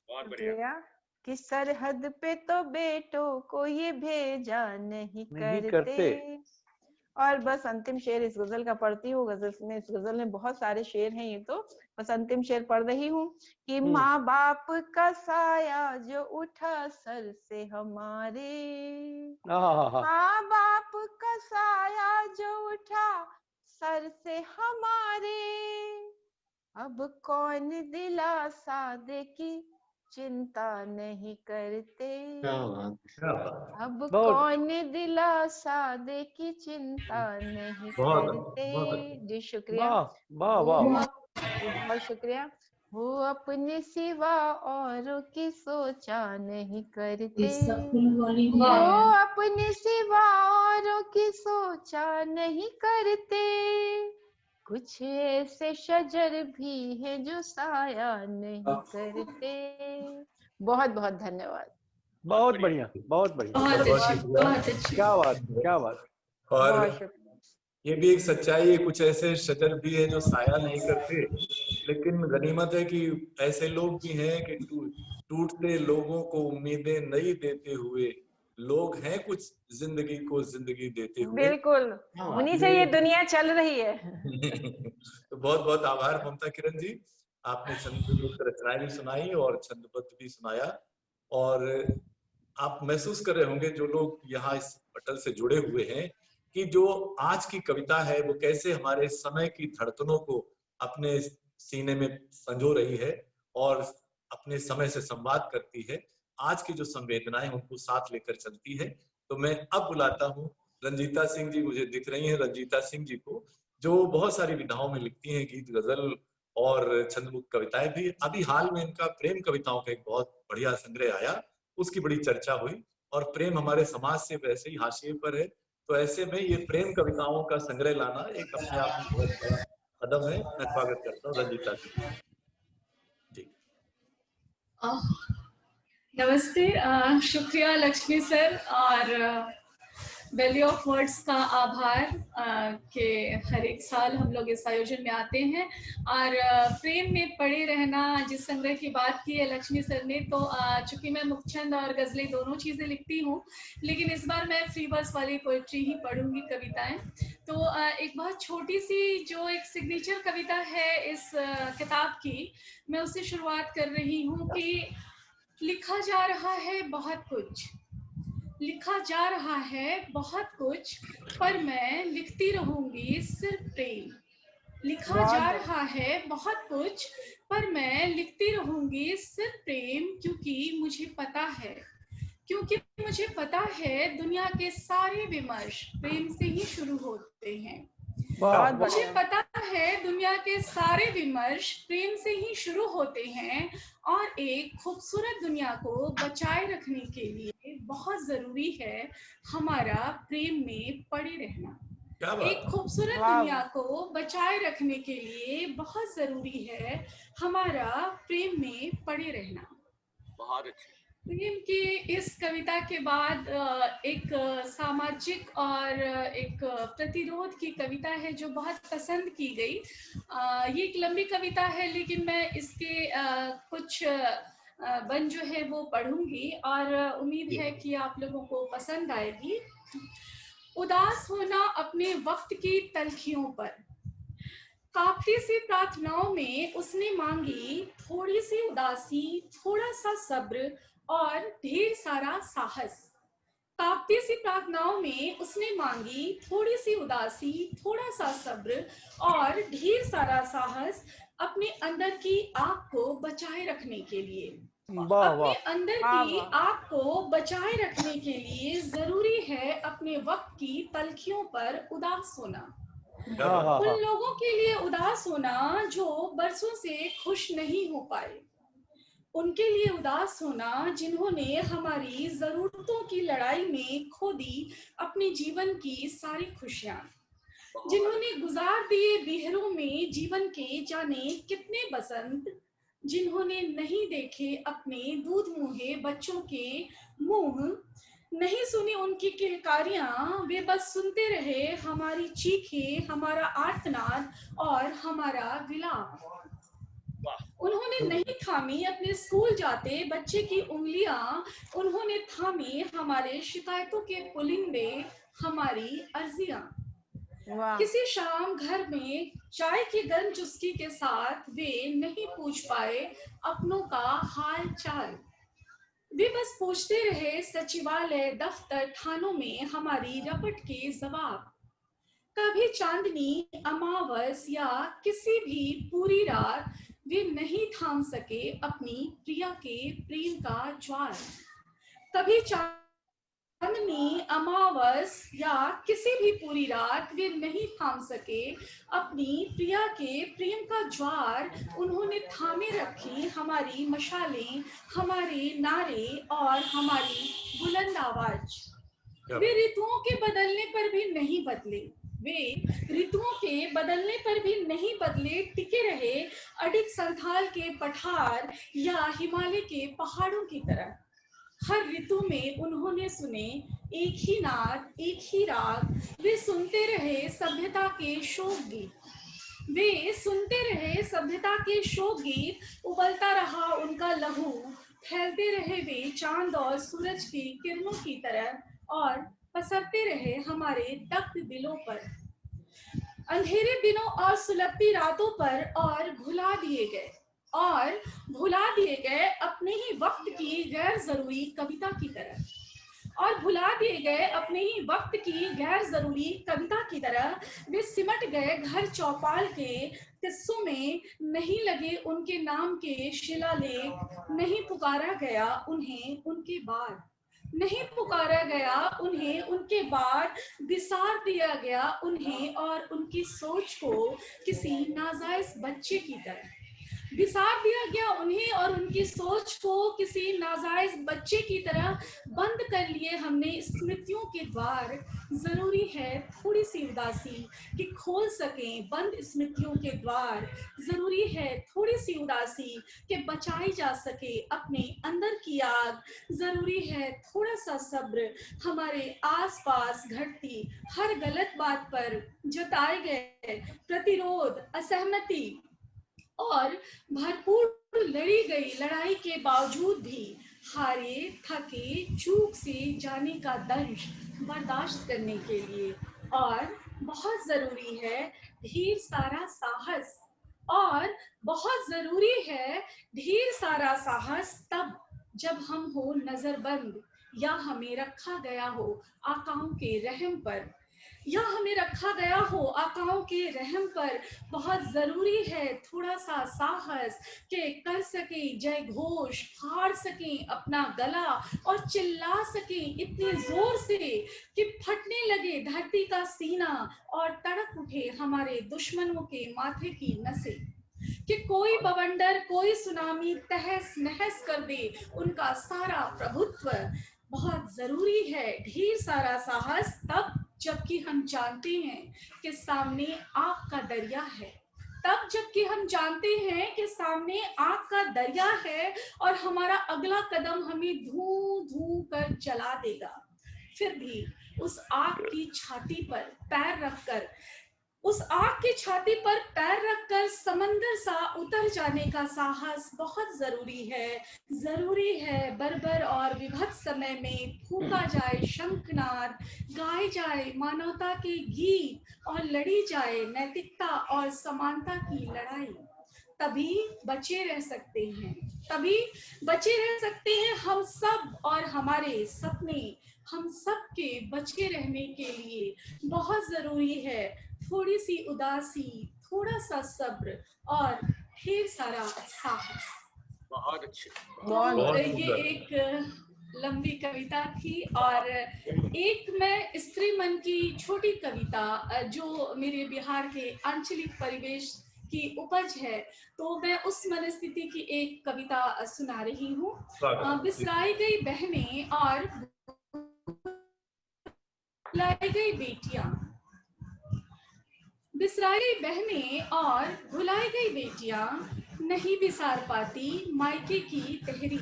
बहुत बढ़िया। शुक्रिया। कि सरहद पे तो बेटों को ये भेजा नहीं करते। और बस अंतिम शेर इस गजल का पढ़ती हूँ। गजल में, इस गजल में बहुत सारे शेर हैं, ये तो बस अंतिम शेर पढ़ रही हूँ कि माँ बाप का साया जो उठा सर से हमारे, माँ बाप का साया जो उठा सर से हमारे, अब कौन दिलासा दे की चिंता नहीं करते, अब कौन दिलासा दे की चिंता नहीं करते। जी शुक्रिया, वाह वाह वाह, बहुत शुक्रिया। वो अपने सिवा औरों की सोचा नहीं करते, वो अपने सिवा औरों की सोचा नहीं करते, कुछ ऐसे शजर भी है जो साया नहीं करते। बहुत बहुत धन्यवाद। बहुत बढ़िया, बहुत बढ़िया, क्या बात, क्या बात। और बहुत शुक्रिया। ये भी एक सच्चाई है, कुछ ऐसे शजर भी है जो साया नहीं करते, लेकिन गनीमत है कि ऐसे लोग भी हैं कि टूटते लोगों को उम्मीदें नई देते हुए लोग हैं कुछ जिंदगी को जिंदगी देते हुए। बिल्कुल, उन्हीं से ये दुनिया चल रही है। तो बहुत बहुत आभार ममता किरण जी, आपने छंद रचनाएं भी सुनाई और छंदबद्ध भी सुनाया। और आप महसूस कर रहे होंगे जो लोग यहाँ इस पटल से जुड़े हुए हैं कि जो आज की कविता है वो कैसे हमारे समय की धड़कनों को अपने सीने में संजो रही है और अपने समय से संवाद करती है। आज की जो संवेदनाएं उनको साथ लेकर चलती है। तो मैं अब बुलाता हूँ रंजीता सिंह जी, मुझे दिख रही हैं रंजीता सिंह जी को, जो बहुत सारी विधाओं में लिखती हैं, गीत, गजल और छंदमुक्त कविताएं भी। अभी हाल में इनका प्रेम कविताओं का एक बहुत बढ़िया संग्रह आया, उसकी बड़ी चर्चा हुई। और प्रेम हमारे समाज से वैसे ही हाशिए पर है, तो ऐसे में ये प्रेम कविताओं का संग्रह लाना एक अपने आप में बहुत बड़ा कदम है। मैं स्वागत करता हूँ रंजीता सिंह जी। नमस्ते, शुक्रिया लक्ष्मी सर और वैली ऑफ वर्ड्स का आभार कि हर एक साल हम लोग इस आयोजन में आते हैं। और प्रेम में पड़े रहना जिस संग्रह की बात की है लक्ष्मी सर ने, तो चूंकि मैं मुखछंद और गजलें दोनों चीज़ें लिखती हूँ, लेकिन इस बार मैं फ्री वर्स वाली पोइट्री ही पढ़ूंगी, कविताएं। तो एक बहुत छोटी सी जो एक सिग्नेचर कविता है इस किताब की, मैं उससे शुरुआत कर रही हूँ कि लिखा जा रहा है बहुत कुछ, लिखा जा रहा है बहुत कुछ, पर मैं लिखती रहूंगी सिर्फ प्रेम। लिखा जा रहा है बहुत कुछ, पर मैं लिखती रहूंगी सिर्फ प्रेम, क्योंकि मुझे पता है दुनिया के सारे विमर्श प्रेम से ही शुरू होते हैं। मुझे पता है दुनिया के सारे विमर्श प्रेम से ही शुरू होते हैं, और एक खूबसूरत दुनिया को बचाए रखने के लिए बहुत जरूरी है हमारा प्रेम में पड़े रहना। एक खूबसूरत दुनिया को बचाए रखने के लिए बहुत जरूरी है हमारा प्रेम में पड़े रहना। बहुत अच्छे। प्रेम की इस कविता के बाद एक सामाजिक और एक प्रतिरोध की कविता है जो बहुत पसंद की गई। ये एक लंबी कविता है, लेकिन मैं इसके कुछ बन जो है वो पढ़ूंगी और उम्मीद है कि आप लोगों को पसंद आएगी। उदास होना अपने वक्त की तलखियों पर, कांपती सी प्रार्थनाओं में उसने मांगी थोड़ी सी उदासी, थोड़ा सा सब्र और ढेर सारा साहस। कांपती सी प्रार्थनाओं में उसने मांगी थोड़ी सी उदासी, थोड़ा सा सब्र और ढेर सारा साहस, अपने अंदर की आग को बचाए रखने के लिए। अपने अंदर की आग को बचाए रखने के लिए जरूरी है अपने वक्त की तलखियों पर उदास होना। उन लोगों के लिए उदास होना जो बरसों से खुश नहीं हो पाए, उनके लिए उदास होना जिन्होंने हमारी जरूरतों की लड़ाई में खो दी अपने जीवन की सारी खुशियां, जिन्होंने गुजार दिए बिहरों में जीवन के जाने कितने बसंत, जिन्होंने नहीं देखे अपने दूध मुहे बच्चों के मुंह, नहीं सुनी उनकी किलकारियां, वे बस सुनते रहे हमारी चीखें, हमारा आर्तनाद और हमारा विलाप। उन्होंने नहीं थामी अपने स्कूल जाते बच्चे की उंगलियां, उन्होंने थामी हमारे शिकायतों के पुलिंदे, हमारी अर्जियां। किसी शाम घर में चाय की गर्म चुस्की के साथ वे नहीं पूछ पाए अपनों का हाल चाल, वे बस पूछते रहे सचिवालय, दफ्तर, थानों में हमारी रपट के जवाब। कभी चांदनी, अमावस या किसी भी पूरी रात वे नहीं थाम सके अपनी प्रिया के प्रेम का ज्वार। कभी चांदनी, अमावस या किसी भी पूरी रात वे नहीं थाम सके अपनी प्रिया के प्रेम का ज्वार, उन्होंने थामे रखी हमारी मशालें, हमारे नारे और हमारी बुलंद आवाज। वे ऋतुओं के बदलने पर भी नहीं बदले, वे ऋतुओं के बदलने पर भी नहीं बदले, टिके रहे अडिग संथाल के पठार या हिमालय के पहाड़ों की तरह। हर ऋतु में उन्होंने सुने एक ही नाद, एक ही राग, वे सुनते रहे सभ्यता के शोक गीत, वे सुनते रहे सभ्यता के शोक गीत। उबलता रहा उनका लहू, फैलते रहे वे चांद और सूरज की किरणों की तरह और पसरते रहे हमारे तख्त दिलों पर, अंधेरे दिनों और सुलगती रातों पर, और भुला दिए गए अपने ही वक्त की गैर जरूरी कविता की तरह, और भुला दिए गए अपने ही वक्त की गैर जरूरी कविता की तरह वे सिमट गए घर चौपाल के किस्सों में। नहीं लगे उनके नाम के शिलालेख, नहीं पुकारा गया उन्हें उनके बाद, नहीं पुकारा गया उन्हें उनके बाद, बिसार दिया गया उन्हें और उनकी सोच को किसी नाजायज बच्चे की तरह, बिसार दिया गया उन्हें और उनकी सोच को किसी नाजायज बच्चे की तरह। बंद कर लिए हमने स्मृतियों के द्वार, जरूरी है थोड़ी सी उदासी कि खोल सकें बंद स्मृतियों के द्वार, जरूरी है थोड़ी सी उदासी कि बचाई जा सके अपने अंदर की आग, जरूरी है थोड़ा सा सब्र हमारे आसपास घटती हर गलत बात पर जताए गए प्रतिरोध, असहमति और भरपूर लड़ी गई लड़ाई के बावजूद भी हारे थके चूक से जाने का दंश बर्दाश्त करने के लिए। और बहुत जरूरी है ढेर सारा साहस, और बहुत जरूरी है ढेर सारा साहस तब जब हम हो नजरबंद, या हमें रखा गया हो आकाओं के रहम पर, या हमें रखा गया हो आकाओं के रहम पर। बहुत जरूरी है थोड़ा सा साहस के कर सके जय घोष, फाड़ सके अपना गला और चिल्ला सके इतने जोर से कि फटने लगे धरती का सीना और तड़प उठे हमारे दुश्मनों के माथे की नसें, कि कोई बवंडर कोई सुनामी तहस नहस कर दे उनका सारा प्रभुत्व। बहुत जरूरी है ढेर सारा साहस तब जबकि हम जानते हैं कि सामने आग का दरिया है, तब जबकि हम जानते हैं कि सामने आग का दरिया है और हमारा अगला कदम हमें धूं धूं कर जला देगा। फिर भी उस आग की छाती पर पैर रखकर, उस आग की छाती पर पैर रखकर समंदर सा उतर जाने का साहस बहुत जरूरी है। जरूरी है बर्बर और विभत्स समय में फूंका जाए शंखनाद, गाए जाए मानवता के गीत और लड़ी जाए नैतिकता और समानता की लड़ाई। तभी बचे रह सकते हैं, तभी बचे रह सकते हैं हम सब और हमारे सपने। हम सब के बचे रहने के लिए बहुत जरूरी है थोड़ी सी उदासी, थोड़ा सा सब्र और ढेर सारा साहस। बहुत अच्छे। तो ये एक लंबी कविता थी, और एक मैं स्त्री मन की छोटी कविता जो मेरे बिहार के आंचलिक परिवेश की उपज है, तो मैं उस मनस्थिति की एक कविता सुना रही हूँ। बिसराई गई बहनें और भुलाई गई बेटियां, बिसराई गई बहनें और भुलाई गई बेटियां, नहीं बिसार पाती मायके की तहरी।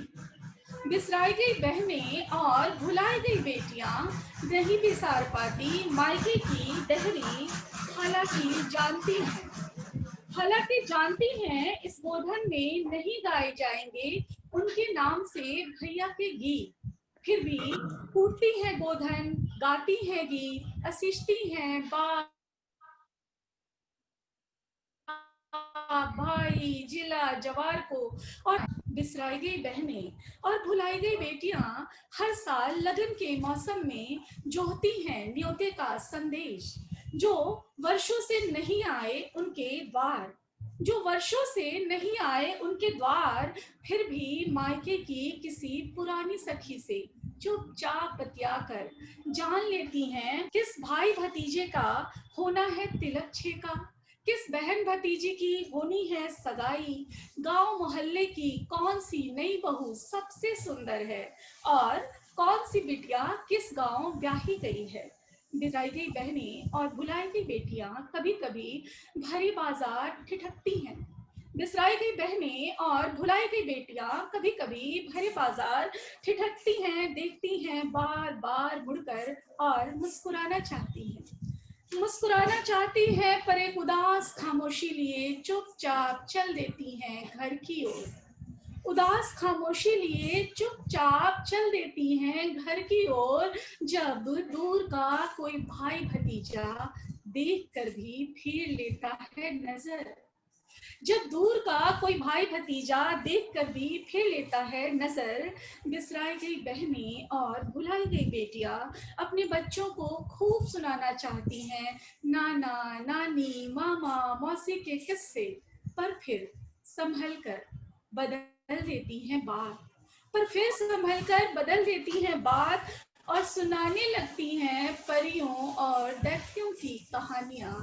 बिसराई गई बहनें और भुलाई गई बेटियां, नहीं बिसार पाती मायके की तहरी। हालांकि जानती हैं इस गोधन में नहीं गाए जाएंगे उनके नाम से भैया के गीत। फिर भी कूटती हैं गोधन, गाती हैं गीत, असिश्ती हैं भाई जिला जवार को। और बिसराई गई बहनें और भुलाई गई बेटियां हर साल लगन के मौसम में जोहती हैं न्योते का संदेश, जो वर्षों से नहीं आए उनके द्वार, जो वर्षों से नहीं आए उनके द्वार। फिर भी मायके की किसी पुरानी सखी से चुपचाप बतियाकर जान लेती हैं किस भाई भतीजे का होना है तिलक छेका, किस बहन भतीजी की होनी है सगाई, गांव मोहल्ले की कौन सी नई बहू सबसे सुंदर है, और कौन सी बिटिया किस गांव ब्याही गई है। बिसराई गई बहनें और भुलाई गई बेटियां कभी कभी भरी बाजार ठिठकती हैं। बिसराई गई बहनें और भुलाई गई बेटियां कभी कभी भरे बाजार ठिठकती हैं, देखती हैं बार बार मुड़कर और मुस्कुराना चाहती हैं। मुस्कुराना चाहती है पर एक उदास खामोशी लिए चुपचाप चल देती हैं घर की ओर। उदास खामोशी लिए चुपचाप चल देती हैं घर की ओर, जब दूर का कोई भाई भतीजा देखकर भी फेर लेता है नजर। जब दूर का कोई भाई भतीजा देखकर भी फेर लेता है नजर। बिसराई गई बहनें और भुलाई गई बेटियां अपने बच्चों को खूब सुनाना चाहती हैं नाना नानी मामा मौसी के किस्से, पर फिर संभल कर बदल देती हैं बात, और सुनाने लगती हैं परियों और दैत्यों की कहानियां।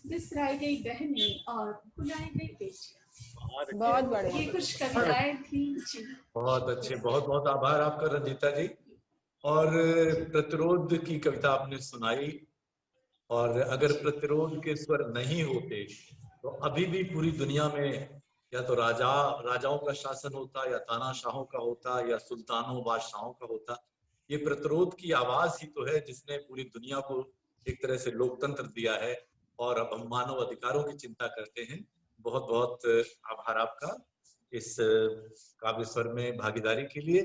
बिसराई गई बहनें और भुलाई गई बेटियां। बहुत बड़े ये कुछ कविताएं थी जी। बहुत अच्छे, बहुत बहुत आभार आपका रंजीता जी। और प्रतिरोध की कविता आपने सुनाई, और अगर प्रतिरोध के स्वर नहीं होते तो अभी भी पूरी दुनिया में या तो राजाओं का शासन होता, या तानाशाहों का होता, या सुल्तानों बादशाहों का होता। ये प्रतिरोध की आवाज ही तो है जिसने पूरी दुनिया को एक तरह से लोकतंत्र दिया है, और अब हम मानव अधिकारों की चिंता करते हैं। बहुत बहुत आभार आपका इस काव्य स्वर में भागीदारी के लिए।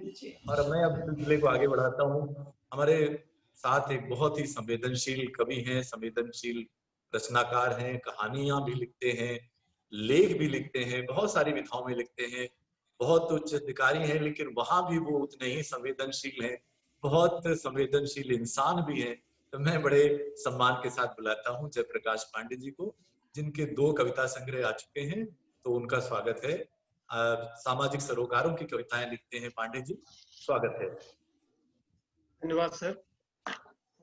और मैं अब सिलसिले को आगे बढ़ाता हूँ। हमारे साथ एक बहुत ही संवेदनशील कवि हैं, संवेदनशील रचनाकार हैं, कहानियां भी लिखते हैं, लेख भी लिखते हैं, बहुत सारी विधाओं में लिखते हैं, बहुत उच्च अधिकारी हैं, लेकिन वहां भी वो उतने ही संवेदनशील हैं, बहुत संवेदनशील इंसान भी हैं। तो मैं बड़े सम्मान के साथ बुलाता हूँ जयप्रकाश पांडे जी को, जिनके 2 कविता संग्रह आ चुके हैं, तो उनका स्वागत है। सामाजिक सरोकारों की कविताएं लिखते हैं पांडे जी, स्वागत है। धन्यवाद सर,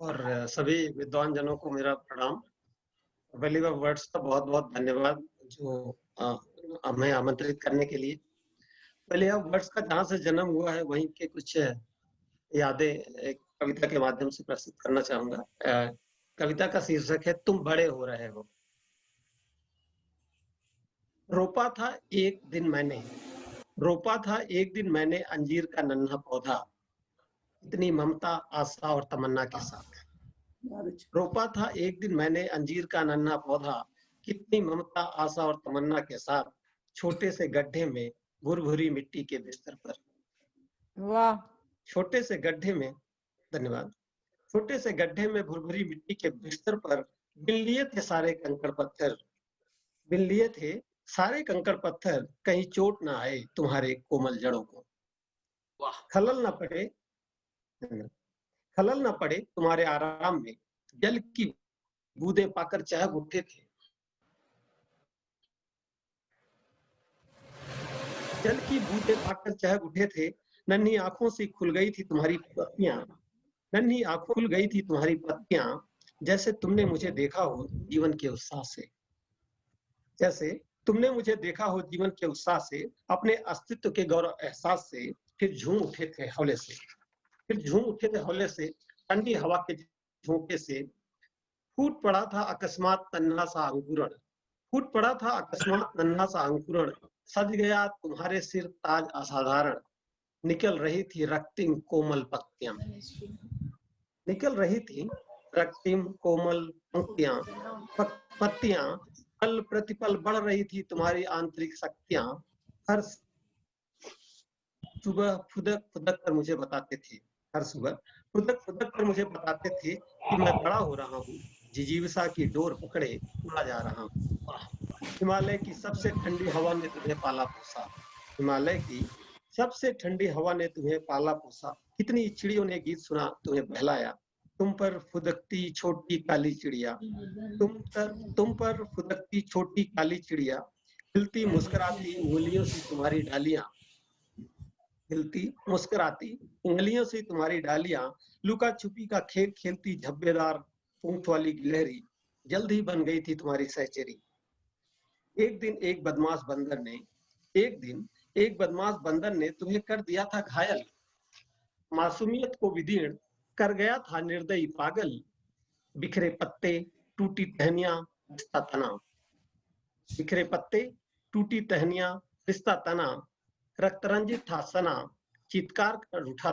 और सभी विद्वान जनों को मेरा प्रणाम। वैल्यू ऑफ वर्ड्स का बहुत बहुत धन्यवाद जो हमें आमंत्रित करने के लिए। वैल्यू ऑफ वर्ड्स का जहाँ से जन्म हुआ है वहीं के कुछ यादें एक कविता के माध्यम से प्रस्तुत करना चाहूंगा। कविता का शीर्षक है तुम बड़े हो रहे हो। रोपा था एक दिन मैंने अंजीर का नन्हा पौधा, इतनी ममता आशा और तमन्ना के साथ। रोपा था एक दिन मैंने अंजीर का नन्हा पौधा, कितनी ममता आशा और तमन्ना के साथ, छोटे से गड्ढे में भुरभुरी मिट्टी के बिस्तर पर। वाह। छोटे से गड्ढे में, धन्यवाद। छोटे से गड्ढे में भुरभुरी मिट्टी के बिस्तर पर बिन लिए थे सारे कंकड़ पत्थर, कहीं चोट ना आए तुम्हारे कोमल जड़ों को। खलल न पड़े तुम्हारे आराम में, जल की बूंदें पाकर चहक उठे थे। नन्ही आंखों से खुल गई थी तुम्हारी पत्तियां, जैसे तुमने मुझे देखा हो जीवन के उत्साह से, अपने अस्तित्व के गौरव एहसास से, फिर झूम उठे थे हौले से, ठंडी हवा के झोंके से। फूट पड़ा था अकस्मात नन्हा सा अंकुरण, सज गया तुम्हारे सिर ताज असाधारण। निकल रही थी रक्तिम कोमल पत्तियां, पल प्रतिपल बढ़ रही थी तुम्हारी आंतरिक शक्तियां। हर सुबह फुदक कर मुझे बताते थे कि मैं बड़ा हो रहा हूँ, जिजीविसा की डोर पकड़े उड़ा जा रहा हूँ। हिमालय की सबसे ठंडी हवा ने तुम्हें पाला पोसा, कितनी चिड़ियों ने गीत सुना तुम्हें बहलाया। तुम पर फुदकती छोटी काली चिड़िया, हिलती मुस्कुराती उंगलियों से तुम्हारी डालियां, लुका छुपी का खेल खेलती झब्बेदार पूंछ वाली गिलहरी, जल्द ही बन गई थी तुम्हारी सहचरी। एक दिन एक बदमाश बंदर ने तुम्हें कर दिया था घायल, मासूमियत को विदीर्ण कर गया था निर्दयी पागल। बिखरे पत्ते टूटी टहनियां रिश्ता तना, रक्तरंजित था सना, चीत्कार कर उठा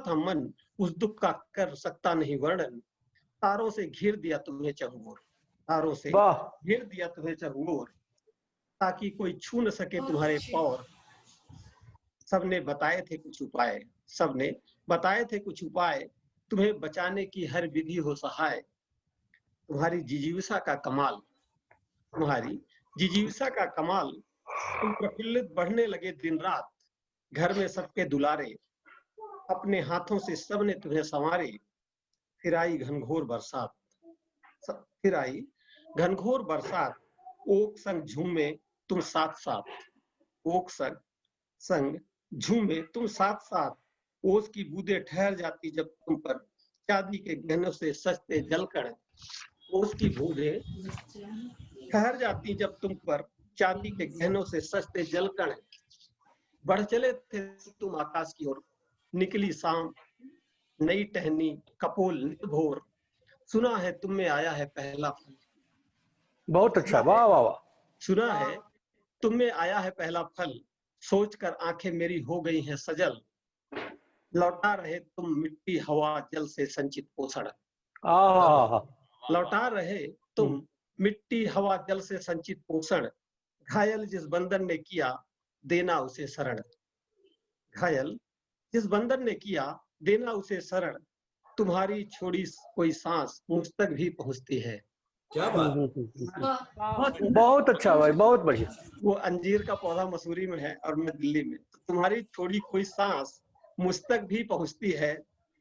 था मन, उस दुख का कर सकता नहीं वर्णन। तारों से घेर दिया तुम्हें चहुओर, ताकि कोई छू न सके तुम्हारे पौर। सबने बताए थे कुछ उपाय, सबने बताए थे कुछ उपाय, तुम्हें बचाने की हर विधि हो सहाय। तुम्हारी जिजीविषा का कमाल, तुम्हारी जिजीविषा का कमाल, तुम प्रफुल्लित बढ़ने लगे दिन रात। घर में सबके दुलारे, अपने हाथों से सबने तुम्हें संवारे। फिर आई घनघोर बरसात, फिर आई घनघोर बरसात, ओक संग झूमे तुम साथ साथ। ओक संग झूमे तुम साथ साथ, ओस की बूंदें ठहर जाती जब तुम पर चांदी के गहनों से सजते जलकण। ओस की बूंदें ठहर जाती जब तुम पर चांदी के गहनों से सजते जलकण। बढ़ चले थे तुम आकाश की ओर, निकली शाम नई टहनी कपोल नित भोर। सुना है तुम में आया है पहला फल। बहुत अच्छा, वाह वाह वाह। सुना है तुम में आया है पहला फल, सोचकर आंखें मेरी हो गई हैं सजल। लौटा रहे तुम मिट्टी हवा जल से संचित पोषण। लौटा रहे तुम मिट्टी हवा जल से संचित पोषण। घायल जिस बंदर ने किया देना उसे शरण। घायल जिस बंदर ने किया देना उसे शरण। तुम्हारी छोड़ी कोई सांस मुझ तक भी पहुंचती है। क्या बात। बहुत अच्छा भाई, बहुत बढ़िया। वो अंजीर का पौधा मसूरी में है और मैं दिल्ली में। तुम्हारी छोड़ी कोई सांस मुझ तक भी पहुंचती है।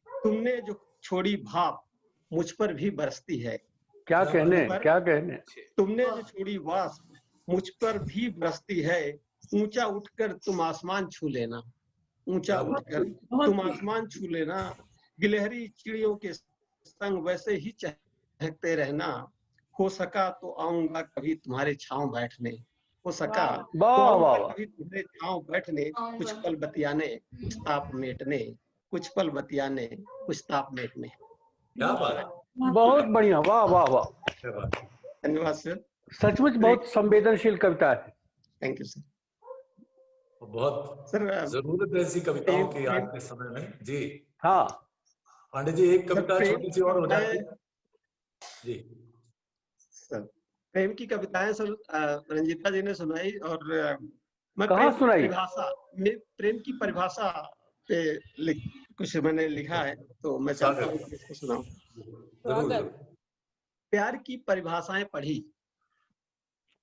तुमने जो छोड़ी भाप मुझ पर भी बरसती है। क्या कहने, क्या कहने। तुमने जो छोड़ी वाष्प मुझ पर भी बरसती है। ऊंचा उठकर तुम आसमान छू लेना, ऊंचा उठकर तुम आसमान छू लेना। गिलहरी चिड़ियों के संग वैसे ही चहकते रहना। हो सका तो आऊंगा कभी तुम्हारे छांव बैठने। हो सका तो आऊंगा कभी तुम्हारे छांव बैठने। कुछ पल बतियाने कुछ ताप मेटने, कुछ पल बतियाने कुछ ताप मेटने। क्या बात, बहुत बढ़िया, वाह वाह वाह। धन्यवाद सर। सचमुच बहुत संवेदनशील कविता है। Thank you sir. बहुत सर जरूरत है ऐसी कविताओं की आज के समय में। जी हाँ पांडे जी, एक कविता छोटी सी और हो जाती जी। सर प्रेम की कविताएं सर रंजीता जी ने सुनाई और मैं कहाँ सुनाई? प्रेम की परिभाषा पे कुछ मैंने लिखा है, तो मैं चाहता हूँ कि इसको सुनाऊं। प्यार की परिभाषाएं पढ़ी,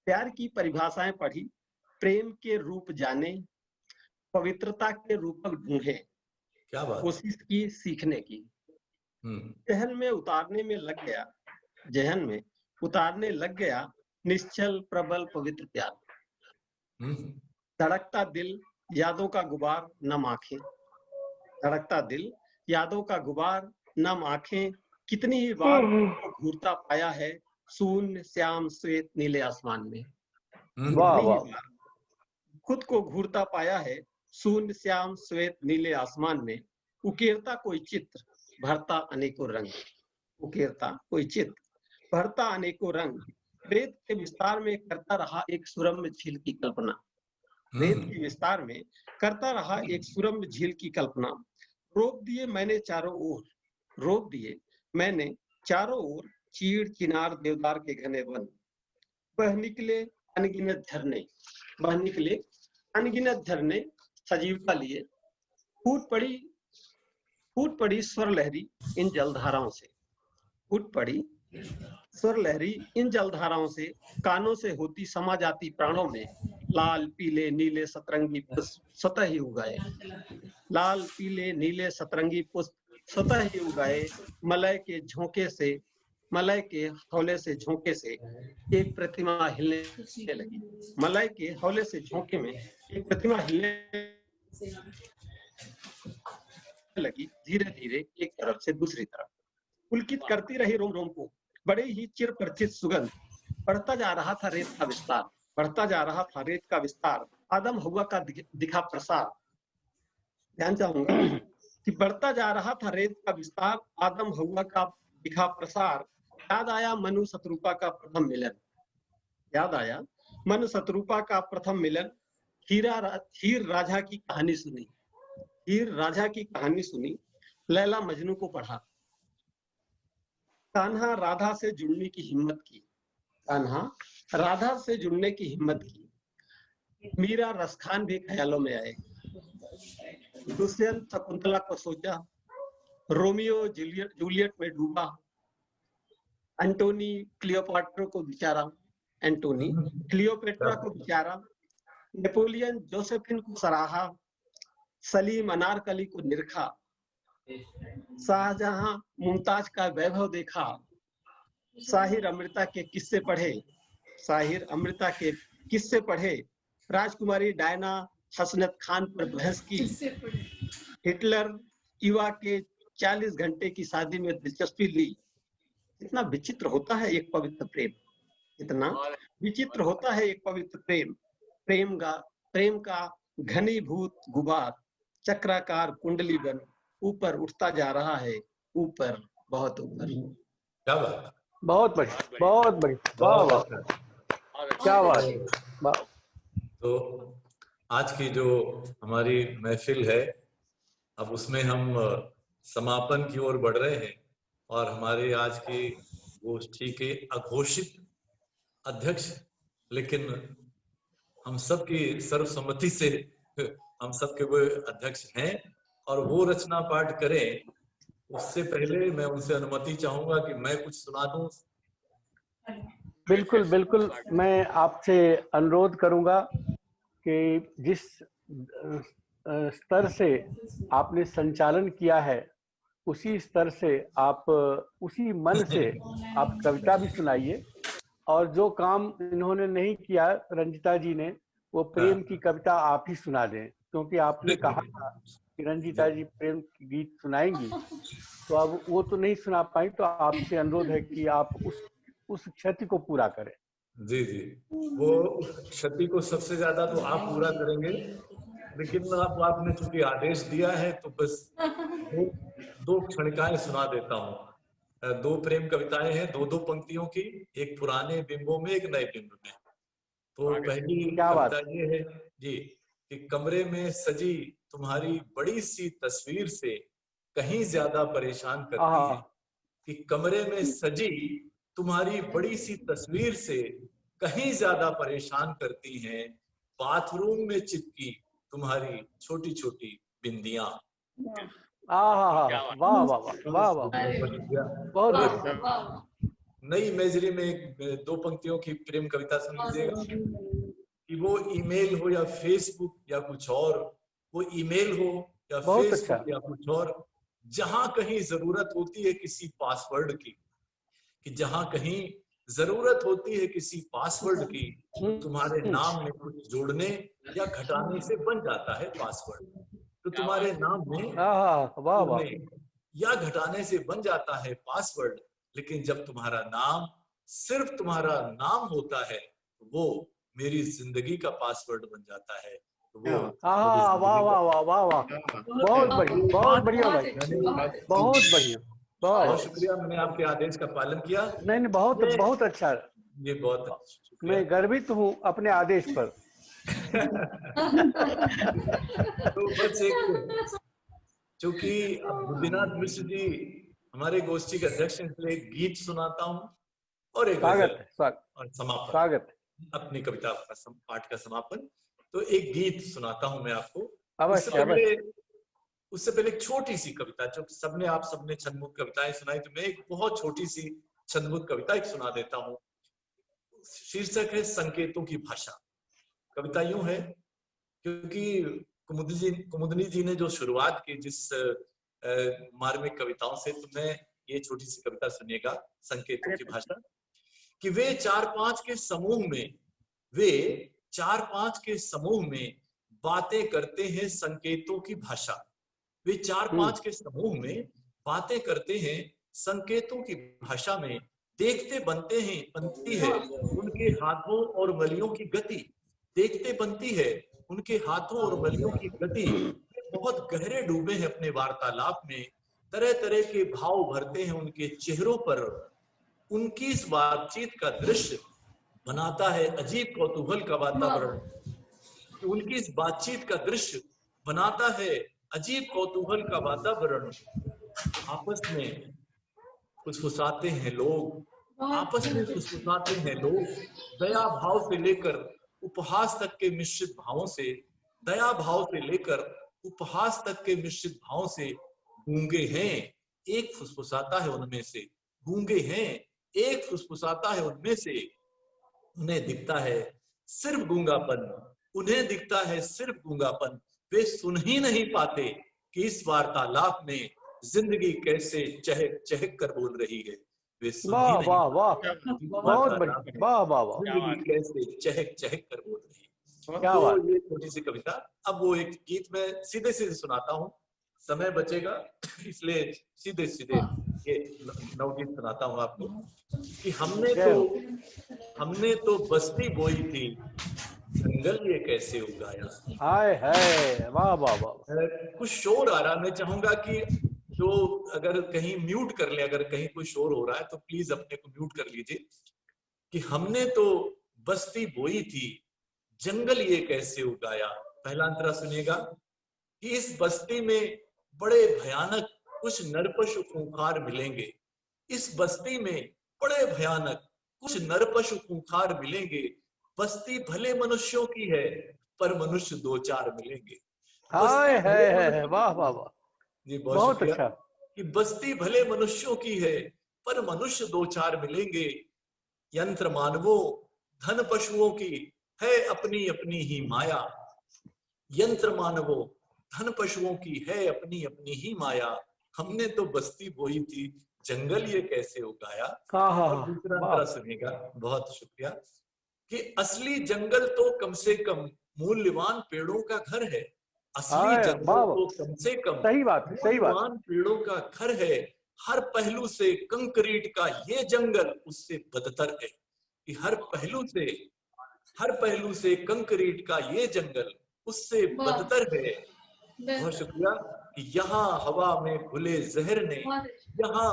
प्यार की परिभाषाएं पढ़ी, प्रेम के रूप जाने, पवित्रता के रूपक ढूंढे, क्या बात, कोशिश की सीखने की। जहन में उतारने में लग गया, जहन में उतारने लग गया निश्चल प्रबल पवित्र प्यार। धड़कता दिल यादों का गुबार नम आंखें, धड़कता दिल यादों का गुबार नम आंखें। कितनी ही बार घूरता पाया है शून्य श्याम श्वेत नीले आसमान में। कितनी ही बार खुद को घूरता पाया है शून्य श्याम श्वेत नीले आसमान में। उकेरता कोई चित्र भरता अनेकों रंग, उकेरता कोई चित्र भरता अनेकों रंग। रेत के विस्तार में करता रहा एक सुरम्य झील की कल्पना, रेत के विस्तार में करता रहा एक सुरम्य झील की कल्पना। रोक दिए मैंने चारों ओर, रोक दिए मैंने चारों ओर चीड़ चिनार देवदार के घने वन। बह निकले अनगिनत झरने, बह निकले अनगिनत झरने सजीवता लिए। फूट पड़ी स्वर लहरी इन जलधाराओं से, फूट पड़ी स्वर लहरी इन जलधाराओं से। कानों से होती समा जाती प्राणों में। लाल पीले नीले सतरंगी पुष्प स्वतः ही उगाए, लाल पीले नीले सतरंगी पुष्प स्वतः ही उगाए। मलय के झोंके से, मलय के हौले से झोंके से एक प्रतिमा हिलने लगी। मलय के हौले से झोंके में एक प्रतिमा हिलने लगी। धीरे धीरे एक तरफ से दूसरी तरफ पुलकित करती रही रोम रोम को बड़े ही चिर परिचित सुगंध। बढ़ता जा रहा था रेत का विस्तार, बढ़ता जा रहा था रेत का विस्तार। आदम हवा का दिखा प्रसार। ध्यान चाहूंगा कि बढ़ता जा रहा था रेत का विस्तार, आदम हवा का दिखा प्रसार। याद आया मनु शत्रुपा का प्रथम मिलन, याद आया मनु शत्रुपा का प्रथम मिलन। हीर राझा की कहानी सुनी, हीर राझा की कहानी सुनी। लैला मजनू को पढ़ा। कान्हा राधा से जुड़ने की हिम्मत की, कान्हा राधा से जुड़ने की हिम्मत की। मीरा रसखान भी ख्यालों में आए। दुष्यंत शकुंतला को सोचा, रोमियो जूलियट में डूबा, एंटोनी क्लियोपेट्रा को बिचारा, एंटोनी क्लियोपेट्रा को बिचारा, नेपोलियन जोसेफिन को सराहा, सलीम अनारकली को निरखा, शाहजहां मुमताज का वैभव देखा, साहिर अमृता के किस्से पढ़े, साहिर अमृता के किस्से पढ़े, राजकुमारी डायना हसनत खान पर बहस की, हिटलर युवा के 40 घंटे की शादी में दिलचस्पी ली। इतना विचित्र होता है एक पवित्र प्रेम, इतना विचित्र होता है एक पवित्र प्रेम। प्रेम का घनीभूत गुबार, चक्राकार कुंडली बन ऊपर उठता जा रहा है, ऊपर, बहुत ऊपर। क्या बात, बहुत बढ़िया, बहुत बढ़िया, वाह वाह, क्या बात। तो आज की जो हमारी महफिल है, अब उसमें हम समापन की ओर बढ़ रहे हैं और हमारे आज की गोष्ठी के अघोषित अध्यक्ष, लेकिन हम सबकी सर्वसम्मति से हम सबके वो अध्यक्ष हैं और वो रचना पाठ करें, उससे पहले मैं उनसे अनुमति चाहूंगा कि मैं कुछ सुना दूं। बिल्कुल बिल्कुल, मैं आपसे अनुरोध करूंगा कि जिस स्तर से आपने संचालन किया है उसी स्तर से आप, उसी मन से आप कविता भी सुनाइए। और जो काम इन्होंने नहीं किया रंजिता जी ने, वो प्रेम की कविता आप ही सुना दें, क्योंकि आपने कहा था कि रंजिता जी प्रेम की गीत सुनाएंगी, तो अब वो तो नहीं सुना पाई, तो आपसे अनुरोध है कि आप उस क्षति को पूरा करें। जी जी, वो क्षति को सबसे ज्यादा तो आप पूरा करेंगे, लेकिन आपने चूंकि आदेश दिया है तो बस दो क्षणिकाएं सुना देता हूँ। 2 प्रेम कविताएं हैं, 2-2 पंक्तियों की, एक पुराने बिंबों में, एक नए बिंब में। तो पहली कविता ये है जी कि कमरे में सजी तुम्हारी बड़ी सी तस्वीर से कहीं ज्यादा परेशान करती है, कि कमरे में सजी तुम्हारी बड़ी सी तस्वीर से कहीं ज्यादा परेशान करती हैं, बाथरूम में चिपकी तुम्हारी छोटी छोटी बिंदियां। वाह वाह वाह वाह, बहुत नई इमेजरी में 2 पंक्तियों की प्रेम कविता सुन लीजिएगा कि वो ईमेल हो या फेसबुक या कुछ और, वो ईमेल हो या फेसबुक या कुछ और, जहां कहीं जरूरत होती है किसी पासवर्ड की, कि जहां कहीं जरूरत होती है किसी पासवर्ड की, तुम्हारे नाम में कुछ जोड़ने या घटाने से बन जाता है पासवर्ड। तो तुम्हारे नाम में जोड़ने या घटाने से बन जाता है पासवर्ड, लेकिन जब तुम्हारा नाम सिर्फ तुम्हारा नाम होता है, वो मेरी जिंदगी का पासवर्ड बन जाता है। तो वो वाह वाह वाह वाह वाह, बहुत बढ़िया, बहुत बढ़िया भाई, बहुत बढ़िया, बहुत शुक्रिया, मैंने आपके आदेश का पालन किया। नहीं, बहुत बहुत अच्छा, ये बहुत, मैं गर्वित हूँ अपने आदेश पर। तो बस एक, चूंकि बुद्धिनाथ मिश्र जी हमारे गोष्ठी के अध्यक्ष हैं, इसलिए एक गीत सुनाता हूँ और एक और समापन, स्वागत अपनी कविता का पाठ का समापन। तो एक गीत सुनाता हूँ मैं आपको। उससे पहले एक छोटी सी कविता, जो आप सबने छंदमुक्त कविताएं सुनाई, तो मैं एक बहुत छोटी सी छंदमुक्त कविता एक सुना देता हूँ। शीर्षक है संकेतों की भाषा। कविता यूं है, क्योंकि कुमुदनी जी ने जो शुरुआत की जिस मार्मिक कविताओं से, तो मैं ये छोटी सी कविता सुनिएगा, संकेतों की भाषा। कि वे 4-5 के समूह में बातें करते हैं संकेतों की भाषा। वे 4-5 के समूह में बातें करते हैं संकेतों की भाषा में। देखते बनती है उनके हाथों और उंगलियों की गति, देखते बनती है उनके हाथों और उंगलियों की गति। बहुत गहरे डूबे हैं अपने वार्तालाप में, तरह तरह के भाव भरते हैं उनके चेहरों पर। उनकी इस बातचीत का दृश्य बनाता है अजीब कौतूहल का वातावरण। उनकी इस बातचीत का दृश्य बनाता है अजीब कौतूहल का वातावरण। आपस में फुसफुसाते हैं लोग, आपस में फुसफुसाते हैं लोग, दया भाव से लेकर उपहास तक के मिश्रित भावों से, दया भाव से लेकर उपहास तक के मिश्रित भाव से गूंगे हैं, एक फुसफुसाता है उनमें से, गूंगे हैं, एक फुसफुसाता है उनमें से, उन्हें दिखता है सिर्फ गूंगापन, उन्हें दिखता है सिर्फ गूंगापन, वे सुन ही नहीं पाते कि इस वार्तालाप में जिंदगी कैसे चहक चहक कर बोल रही है। वे सुन ही नहीं वाह वाह पाते बहुत बढ़िया, वाह वाह वाह, जिंदगी कैसे चहक चहक कर बोल रही है। क्या तो बात। ये छोटी सी कविता, अब वो एक गीत में सीधे सीधे सुनाता हूँ, समय बचेगा इसलिए सीधे सीधे ये नवगीत सुनाता हूँ आपको। कि हमने तो बस्ती बोई थी, जंगल ये कैसे उगाया। हाय हाय, वाह वाह वाह। कुछ शोर आ रहा, मैं चाहूंगा कि जो अगर कहीं म्यूट कर ले, अगर कहीं कोई शोर हो रहा है तो प्लीज अपने को म्यूट कर लीजिए। कि हमने तो बस्ती बोई थी, जंगल ये कैसे उगाया। पहला अंतरा सुनिएगा कि इस बस्ती में बड़े भयानक कुछ नरपशु खूंखार मिलेंगे, इस बस्ती में बड़े भयानक कुछ नरपशु खूंखार मिलेंगे। बस्ती भले मनुष्यों की है, पर मनुष्य दो चार मिलेंगे। हाय हाय, वाह वाह वाह जी बहुत अच्छा। कि बस्ती भले मनुष्यों की है, पर मनुष्य दो चार मिलेंगे। यंत्र मानवों धन पशुओं की है अपनी अपनी ही माया। यंत्र मानवों धन पशुओं की है अपनी अपनी ही माया। हमने तो बस्ती बोई थी, जंगल ये कैसे उगाया। और दूसरा अंतरा सुनिएगा, बहुत शुक्रिया। कि असली जंगल तो कम से कम मूल्यवान पेड़ों का घर है। असली जंगल तो कम से कम सही बात, सही बात, मूल्यवान पेड़ों का घर है। हर पहलू से कंक्रीट का ये जंगल उससे बदतर है। कि हर पहलू से कंक्रीट का ये जंगल उससे बदतर है। बहुत शुक्रिया। यहाँ हवा में घुले जहर ने, यहाँ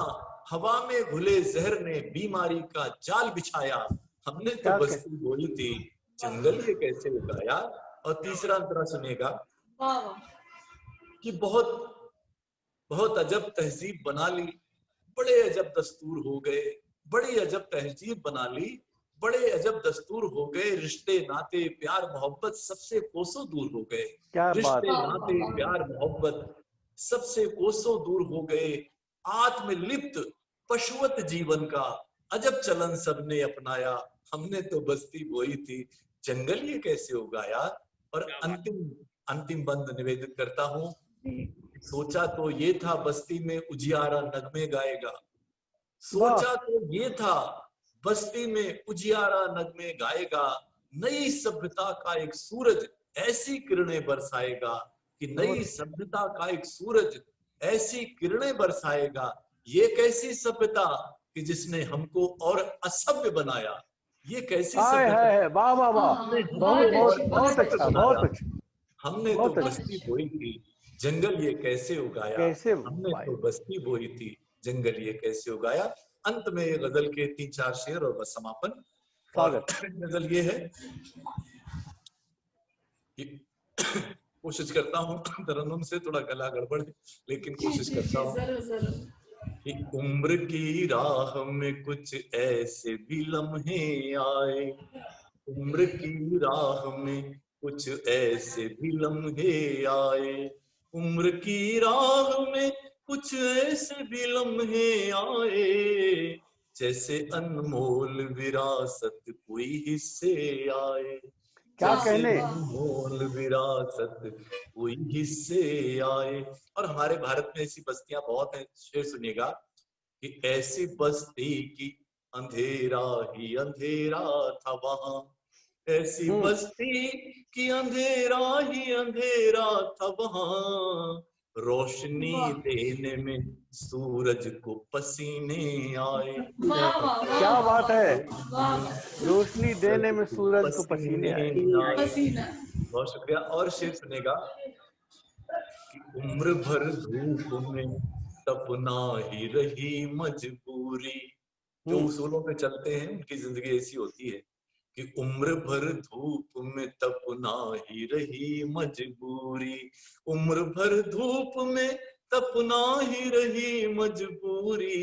हवा में घुले जहर ने बीमारी का जाल बिछाया। हमने तो बस्ती बोई थी, जंगल ये कैसे उगाया। और तीसरा अंतरा सुनिएगा कि बहुत अजब तहजीब बना ली, बड़े अजब दस्तूर हो गए। बड़ी अजब तहजीब बना ली, बड़े अजब दस्तूर हो गए। रिश्ते नाते प्यार मोहब्बत सबसे कोसों दूर हो गए। रिश्ते नाते प्यार मोहब्बत सबसे कोसों दूर हो गए। आत्मलिप्त पशुवत जीवन का अजब चलन सबने अपनाया। हमने तो बस्ती बोई थी, जंगल ये कैसे उगाया। और अंतिम बंद निवेदित करता हूँ। सोचा तो ये था बस्ती में उजियारा नगमे गाएगा। सोचा तो ये था बस्ती में उजियारा नगमे गाएगा। नई सभ्यता का एक सूरज ऐसी किरणें बरसाएगा। कि नई सभ्यता का एक सूरज ऐसी किरणें बरसाएगा। ये कैसी सभ्यता कि जिसने हमको और असभ्य बनाया। ये कैसी सभ्यता है। वाह वाह वाह, बहुत अच्छा, बहुत अच्छा। हमने तो बस्ती बोई थी, जंगल ये कैसे उगाया। हमने तो बस्ती बोई थी, जंगल ये कैसे उगाया। अंत में ये गजल के 3-4 शेर और बस समापन। और गजल ये है कि कोशिश करता हूँ, तरन्नुम से थोड़ा गला गड़बड़ है लेकिन कोशिश करता हूँ। कि उम्र की राह में कुछ ऐसे भी लम्हे आए। उम्र की राह में कुछ ऐसे भी लम्हे आए। उम्र की राह में कुछ ऐसे भी लम्हे आए। जैसे अनमोल विरासत कोई हिस्से आए। क्या कहने, अनमोल विरासत कोई हिस्से आए। और हमारे भारत में ऐसी बस्तियां बहुत हैं। शेर सुनिएगा कि ऐसी बस्ती की अंधेरा ही अंधेरा था वहां। ऐसी बस्ती की अंधेरा ही अंधेरा था वहां। रोशनी देने में सूरज को पसीने आए। क्या बात है, रोशनी देने में सूरज को पसीने आए। बहुत शुक्रिया। और शेर सुनेगा कि उम्र भर धूप में तपना ही रही मजबूरी। जो उसूलों पे चलते हैं उनकी जिंदगी ऐसी होती है कि उम्र भर धूप में तपना ही रही मजबूरी। उम्र भर धूप में तपना ही रही मजबूरी।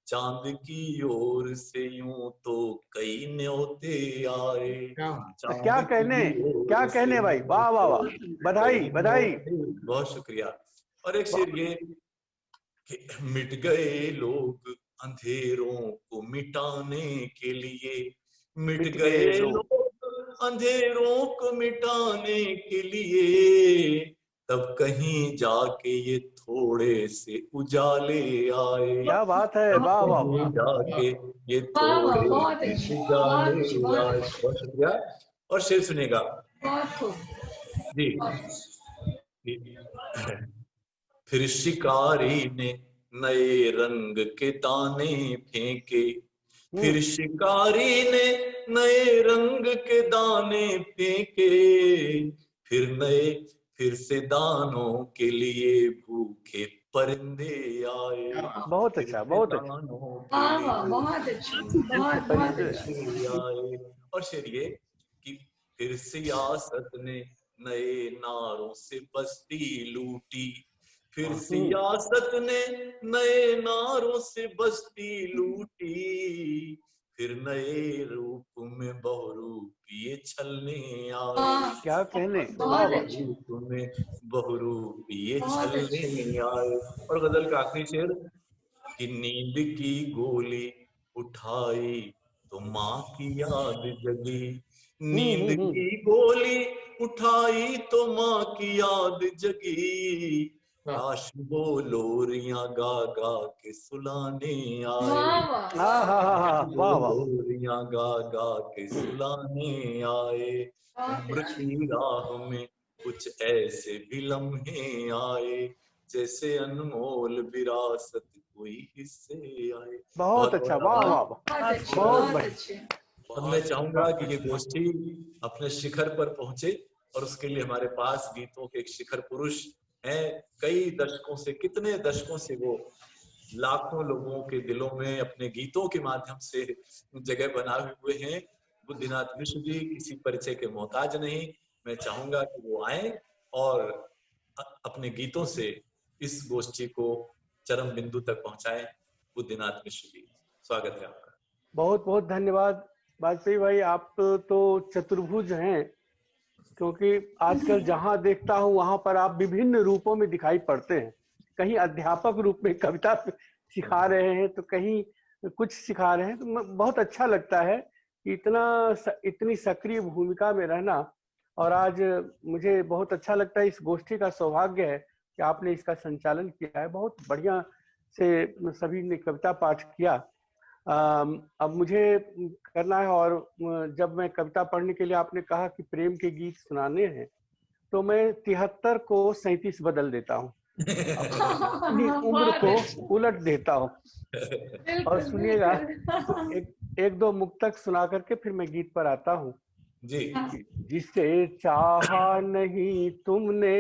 चांद की ओर से यूं तो कई न्योते आए। क्या कहने भाई, वाह वाह वाह, बधाई बधाई। बहुत शुक्रिया। और एक शेर ये कि मिट गए लोग अंधेरों को मिटाने के लिए, मिट गए लोग अंधेरों को मिटाने के लिए, तब कहीं जाके ये थोड़े से उजाले आए। क्या बात है, वाह वाह वाह, जाके ये थोड़े से उजाले आए। बहुत शुक्रिया। और शेर सुनेगा जी। फिर शिकारी ने नए रंग के दाने फेंके, फिर शिकारी ने नए रंग के दाने फेंके, फिर से दानों के लिए भूखे परिंदे आए। बहुत अच्छा, बहुत अच्छा, आए। और शेर ये कि फिर सियासत ने नए नारों से बस्ती लूटी, फिर सियासत ने नए नारों से बस्ती लूटी, फिर नए रूप में बहुरूपिये छलने आए। क्या कहने, रूप में बहुरूपिये छलने आए। और गजल का आखिरी शेर कि नींद की गोली उठाई तो माँ की याद जगी, नींद की गोली उठाई तो माँ की याद जगी, काश वो लोरियां गा गा के सुलाने आए। लोरियां गा गा के सुलाने आए। उम्र की राह में कुछ ऐसे भी लम्हे आए, जैसे अनमोल विरासत कोई हिस्से आए। बहुत अच्छा, वाह वाह वाह, बहुत बढ़िया। अब मैं चाहूंगा कि ये गोष्ठी अपने शिखर पर पहुंचे, और उसके लिए हमारे पास गीतों के एक शिखर पुरुष हैं। कई दशकों से, कितने दशकों से वो लाखों लोगों के दिलों में अपने गीतों के माध्यम से जगह बनाए हुए हैं। बुद्धिनाथ मिश्र जी किसी परिचय के मोहताज नहीं। मैं चाहूंगा कि वो आए और अपने गीतों से इस गोष्ठी को चरम बिंदु तक पहुंचाएं। बुद्धिनाथ मिश्र जी, स्वागत है आपका। बहुत बहुत धन्यवाद वाजपेयी भाई, आप तो चतुर्भुज हैं, क्योंकि आजकल जहां देखता हूं वहां पर आप विभिन्न रूपों में दिखाई पड़ते हैं। कहीं अध्यापक रूप में कविता सिखा रहे हैं, तो कहीं कुछ सिखा रहे हैं। तो बहुत अच्छा लगता है कि इतनी सक्रिय भूमिका में रहना। और आज मुझे बहुत अच्छा लगता है, इस गोष्ठी का सौभाग्य है कि आपने इसका संचालन किया है। बहुत बढ़िया से सभी ने कविता पाठ किया। अब मुझे करना है, और जब मैं कविता पढ़ने के लिए आपने कहा कि प्रेम के गीत सुनाने हैं, तो मैं 73 को 37 बदल देता हूँ, अपनी उम्र को उलट देता हूँ। और सुनिएगा, एक दो मुक्तक सुना करके फिर मैं गीत पर आता हूँ जी। जिसे चाहा नहीं तुमने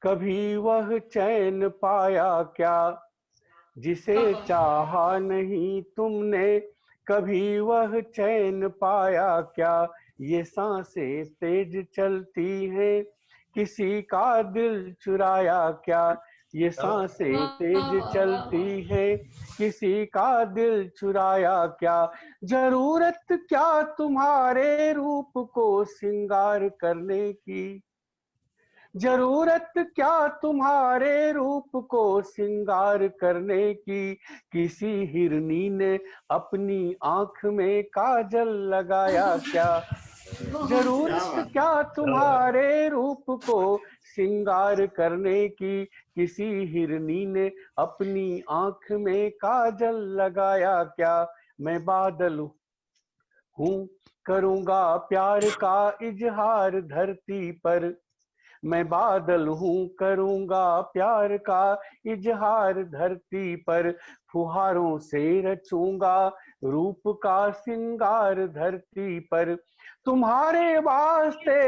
कभी वह चैन पाया क्या, जिसे चाहा नहीं तुमने कभी वह चैन पाया क्या, ये सांसें तेज चलती हैं किसी का दिल चुराया क्या, ये सांसें तेज चलती हैं किसी का दिल चुराया क्या, जरूरत क्या तुम्हारे रूप को सिंगार करने की, जरूरत क्या तुम्हारे रूप को सिंगार करने की, किसी हिरनी ने अपनी आंख में काजल लगाया क्या, जरूरत क्या तुम्हारे रूप को सिंगार करने की, किसी हिरनी ने अपनी आंख में काजल लगाया क्या, मैं बादल हूँ करूँगा प्यार का इजहार धरती पर, मैं बादल हूँ करूँगा प्यार का इजहार धरती पर, फुहारों से रचूंगा रूप का सिंगार धरती पर, तुम्हारे वास्ते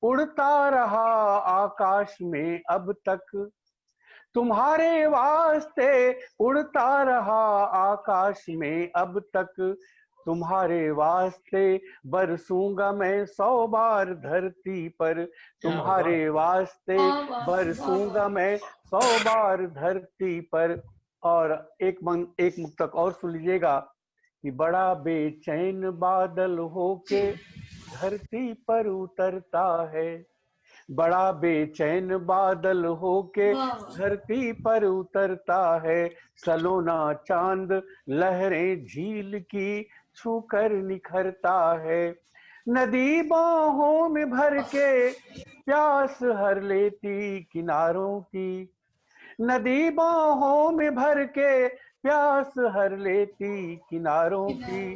उड़ता रहा आकाश में अब तक, तुम्हारे वास्ते उड़ता रहा आकाश में अब तक, तुम्हारे वास्ते बरसूंगा मैं 100 बार धरती पर, तुम्हारे वास्ते बरसूंगा मैं 100 बार धरती पर, और एक मुक्तक और सुन लीजिएगा कि बड़ा बेचैन बादल होके धरती पर उतरता है, बड़ा बेचैन बादल होके धरती पर उतरता है, सलोना चांद लहरें झील की छूकर निखरता है, नदी बाहों में भर के प्यास हर लेती किनारों की, नदी बाहों में भर के प्यास हर लेती किनारों की,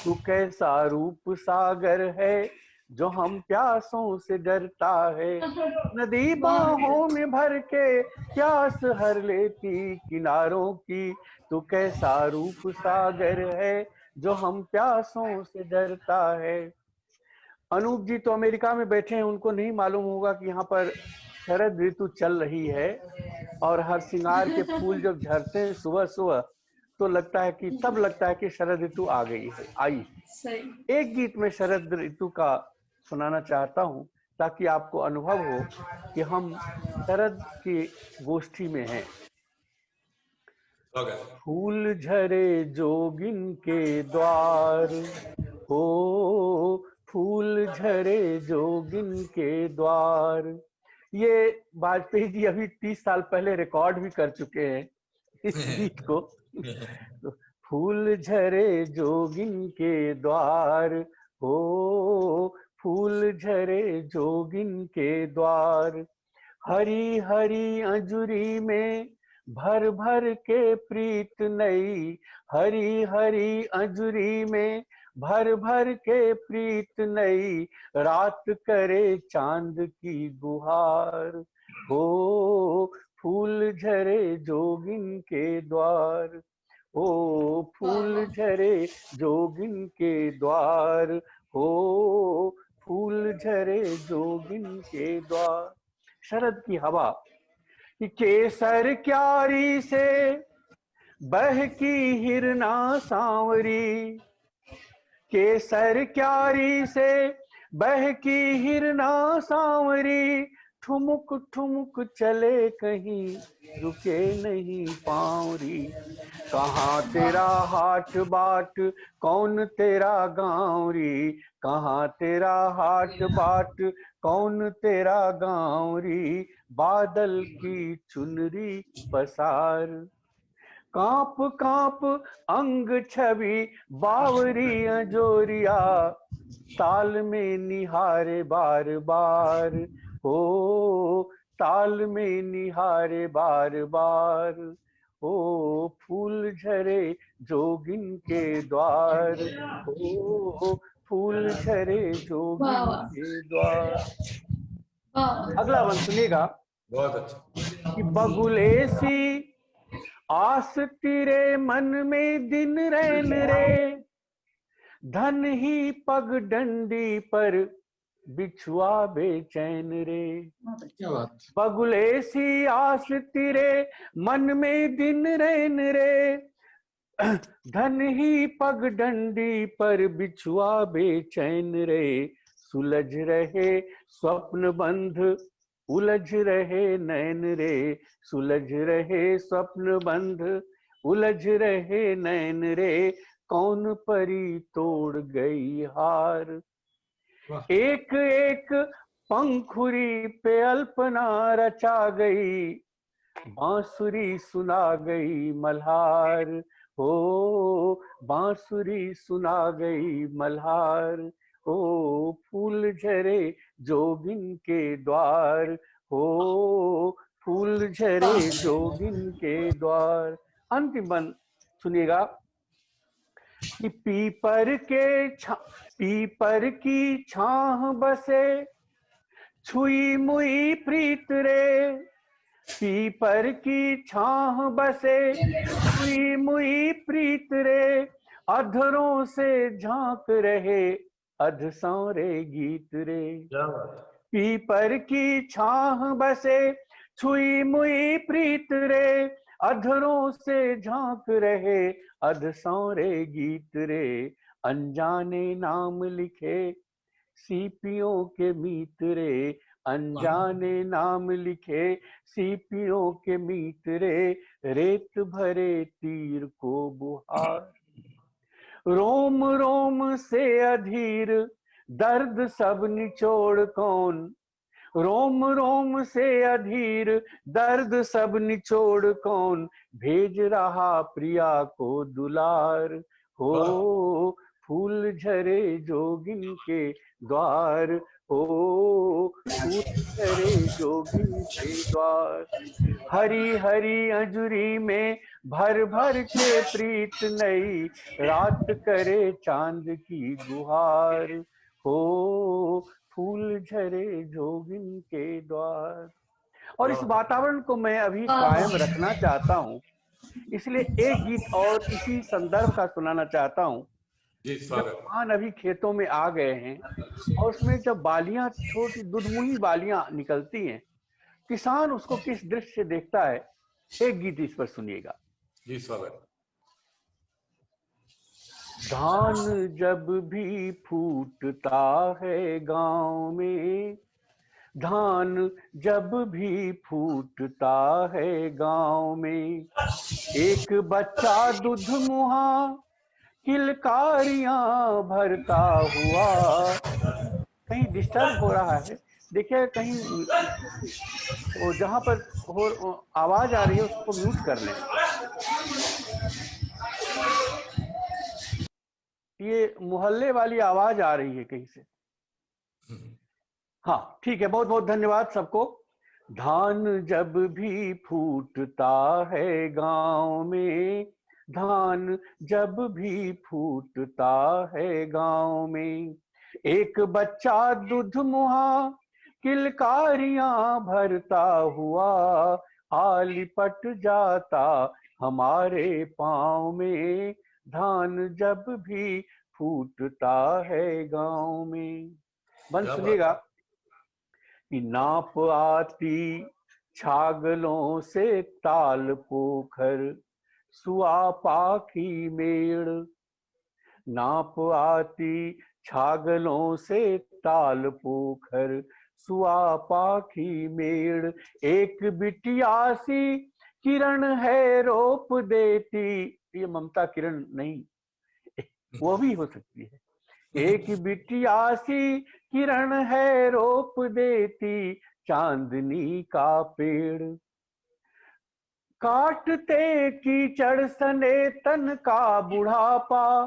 तू कैसा रूप सागर है जो हम प्यासों से डरता है, नदी बाहों में भर के प्यास हर लेती किनारों की, तू कैसा रूप सागर है जो हम प्यासों से डरता है। अनूप जी तो अमेरिका में बैठे हैं, उनको नहीं मालूम होगा कि यहाँ पर शरद ऋतु चल रही है और हर श्रृंगार के फूल जब झरते हैं सुबह सुबह तो लगता है कि तब लगता है कि शरद ऋतु आ गई है, आई। एक गीत में शरद ऋतु का सुनाना चाहता हूँ ताकि आपको अनुभव हो कि हम शरद की गोष्ठी में हैं। फूल झरे जोगिन के द्वार हो, फूल झरे जोगिन के द्वार, ये वाजपेयी जी अभी 30 साल पहले रिकॉर्ड भी कर चुके हैं इस गीत को। तो फूल झरे जोगिन के द्वार हो, फूल झरे जोगिन के द्वार, हरी हरी अंजुरी में भर भर के प्रीत नई, हरी हरी अंजुरी में भर भर के प्रीत नई, रात करे चांद की गुहार हो, फूल झरे जोगिन के द्वार, ओ फूल झरे जोगिन के द्वार हो, फूल झरे जोगिन के द्वार। शरद की हवा कि केसर क्यारी से बहकी हिरना सांवरी, केसर क्यारी से बहकी हिरना सांवरी, ठुमुक ठुमुक चले कहीं रुके नहीं पाँवरी, कहाँ तेरा हाट बाट कौन तेरा गाँव री, कहाँ तेरा हाट बाट कौन तेरा गाँव री, बादल की चुनरी पसार, कांप कांप अंग छवि बावरी अंजोरिया, ताल में निहारे बार बार हो, ताल में निहारे बार बार, ओ फूल झरे जोगिन के द्वार हो, फूल झरे जोगिन के द्वार। अगला वन सुनिएगा। बहुत अच्छा। कि बगुले सी आस तेरे मन में दिन रैन रे, धन ही पग डंडी पर बिछुआ बेचैन रे, बगुले सी आस तेरे मन में दिन रैन रे, धन ही पग डंडी पर बिछुआ बेचैन रे, सुलझ रहे स्वप्न बंध उलझ रहे नैन रे, सुलझ रहे स्वप्न बंध उलझ रहे नैन रे, कौन परी तोड़ गई हार, एक एक पंखुरी पे अल्पना रचा गई, बांसुरी सुना गई मल्हार हो, बांसुरी सुना गई मल्हार, ओ फूल झरे जोगिन के द्वार हो, फूल झरे जोगिन के द्वार। अंतिम बंद सुनिएगा कि पीपर की छाह बसे छुई मुई प्रीत रे, पीपर की छाह बसे छुई मुई प्रीत रे, अधरों से झांक रहे अध सौरे गीत रे, पीपर की छाह बसे छुई मुई प्रीत रे, अधरों से झांक रहे अध सौरे गीत रे, अनजाने नाम लिखे सीपियों के मीत रे, अनजाने नाम लिखे सीपियों के मीत रे, रेत भरे तीर को बुहार। रोम रोम से अधीर दर्द सब निचोड़ कौन, रोम रोम से अधीर दर्द सब निचोड़ कौन, भेज रहा प्रिया को दुलार। हो फूल झरे जोगिन के द्वार, हो फूल झरे जोगिन के द्वार। हरी हरी अंजुरी में भर भर के प्रीत नई, रात करे चांद की गुहार। हो फूल झरे जोगिन के द्वार। और इस वातावरण को मैं अभी कायम रखना चाहता हूँ, इसलिए एक गीत और इसी संदर्भ का सुनाना चाहता हूँ। जब किसान अभी खेतों में आ गए हैं और उसमें जब बालियां, छोटी दुधमुही बालियां निकलती हैं, किसान उसको किस दृष्टि से देखता है, एक गीत इस पर सुनिएगा। जी स्वागत। धान जब भी फूटता है गांव में, धान जब भी फूटता है गांव में, एक बच्चा दूध मुहा किलकारियां भरता हुआ। कहीं डिस्टर्ब हो रहा है, देखिए कहीं वो जहां पर आवाज आ रही है उसको म्यूट कर लें। ये मोहल्ले वाली आवाज आ रही है कहीं से। हाँ ठीक है, बहुत बहुत धन्यवाद सबको। धान जब भी फूटता है गांव में, धान जब भी फूटता है गांव में, एक बच्चा दूध मुहा किलकारियां भरता हुआ, आ लिपट जाता हमारे पाँव में, धान जब भी फूटता है गांव में। बन सुनिएगा कि नाप आती छागलों से ताल पोखर, सुआ पाखी मेड़। नाप आती छागलों से ताल पोखर, सुआ पाखी मेड़। एक बिटिया सी किरण है रोप देती, ये ममता किरण नहीं, वो भी हो सकती है। एक बिटिया सी किरण है रोप देती, चांदनी का पेड़। काटते कीचड़ सने तन का बुढ़ापा,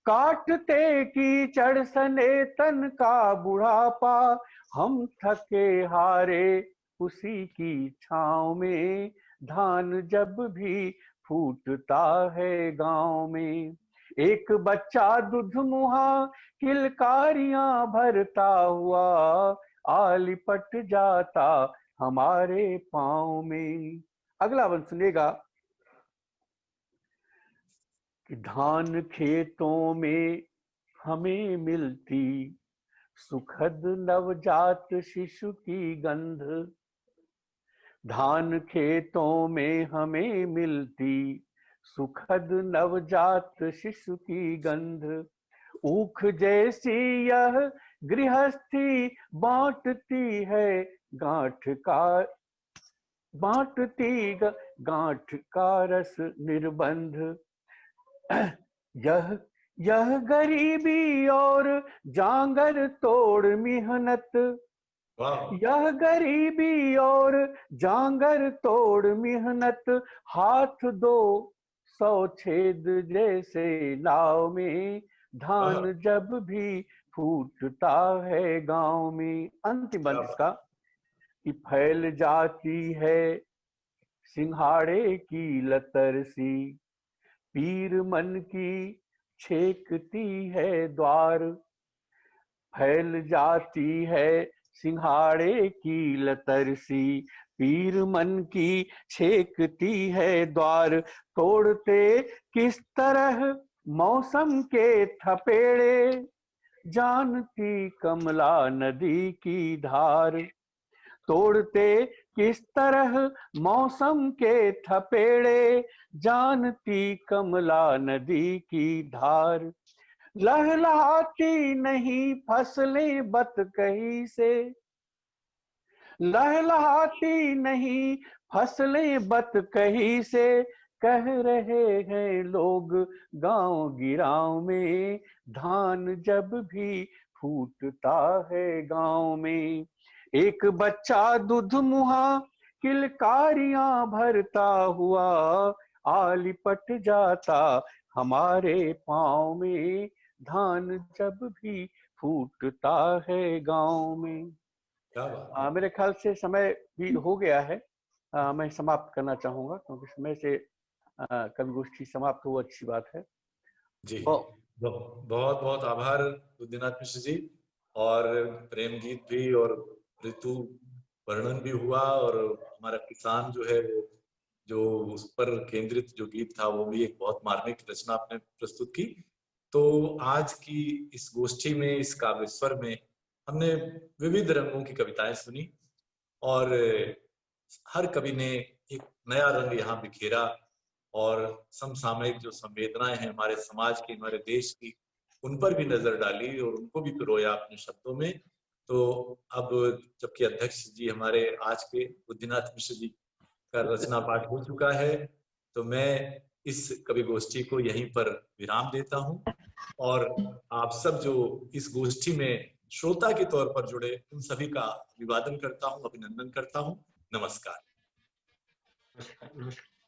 काटते कीचड़ सने तन का बुढ़ापा, हम थके हारे उसी की छांव में, धान जब भी फूटता है गांव में। एक बच्चा दूध मुहा किलकारियां भरता हुआ, आ लिपट जाता हमारे पाँव में। अगला वन सुनिएगा कि धान खेतों में हमें मिलती सुखद नवजात शिशु की गंध, धान खेतों में हमें मिलती सुखद नवजात शिशु की गंध। ऊख जैसी यह गृहस्थी बांटती है गांठ का, बांटती गांठ का रस निर्बंध। यह गरीबी और जांगर तोड़ मेहनत, यह गरीबी और जांगर तोड़ मेहनत, हाथ दो 100 छेद जैसे नाव में, धान जब भी फूटता है गांव में। अंतिम बंद इसका कि फैल जाती है सिंघाड़े की लतर सी, पीर मन की छेकती है द्वार। फैल जाती है सिंघाड़े की लतर सी, पीर मन की छेकती है द्वार। तोड़ते किस तरह मौसम के थपेड़े, जानती कमला नदी की धार। तोड़ते किस तरह मौसम के थपेड़े, जानती कमला नदी की धार। लहलहाती नहीं फसलें बत कहीं से, लहलहाती नहीं फसलें बत कहीं से, कह रहे हैं लोग गांव गिराव में, धान जब भी फूटता है गांव में। एक बच्चा दूध मुहा किलकारियां भरता हुआ, आ लिपट जाता हमारे पाँव में, धान जब भी फूटता है गांव में। क्या बात। मेरे ख्याल से समय भी हो गया है, मैं समाप्त करना चाहूंगा, क्योंकि समय से कवि गोष्ठी समाप्त हो, अच्छी बात है जी। बहुत बहुत आभार बुद्धिनाथ मिश्र जी। और प्रेम गीत भी और ऋतु वर्णन भी हुआ, और हमारा किसान जो है वो जो उस पर केंद्रित जो गीत था वो भी एक बहुत मार्मिक रचना आपने प्रस्तुत की। तो आज की इस गोष्ठी में, इस काव्य स्वर में हमने विविध रंगों की कविताएं सुनी, और हर कवि ने एक नया रंग यहाँ बिखेरा, और समसामयिक जो संवेदनाएं हैं हमारे समाज की, हमारे देश की, उन पर भी नजर डाली और उनको भी पिरोया अपने शब्दों में। तो अब जबकि अध्यक्ष जी हमारे आज के बुद्धिनाथ मिश्र जी का रचना पाठ हो चुका है, तो मैं इस कवि गोष्ठी को यहीं पर विराम देता हूं, और आप सब जो इस गोष्ठी में श्रोता के तौर पर जुड़े उन सभी का अभिवादन करता हूं, अभिनंदन करता हूं। नमस्कार। नमस्कार।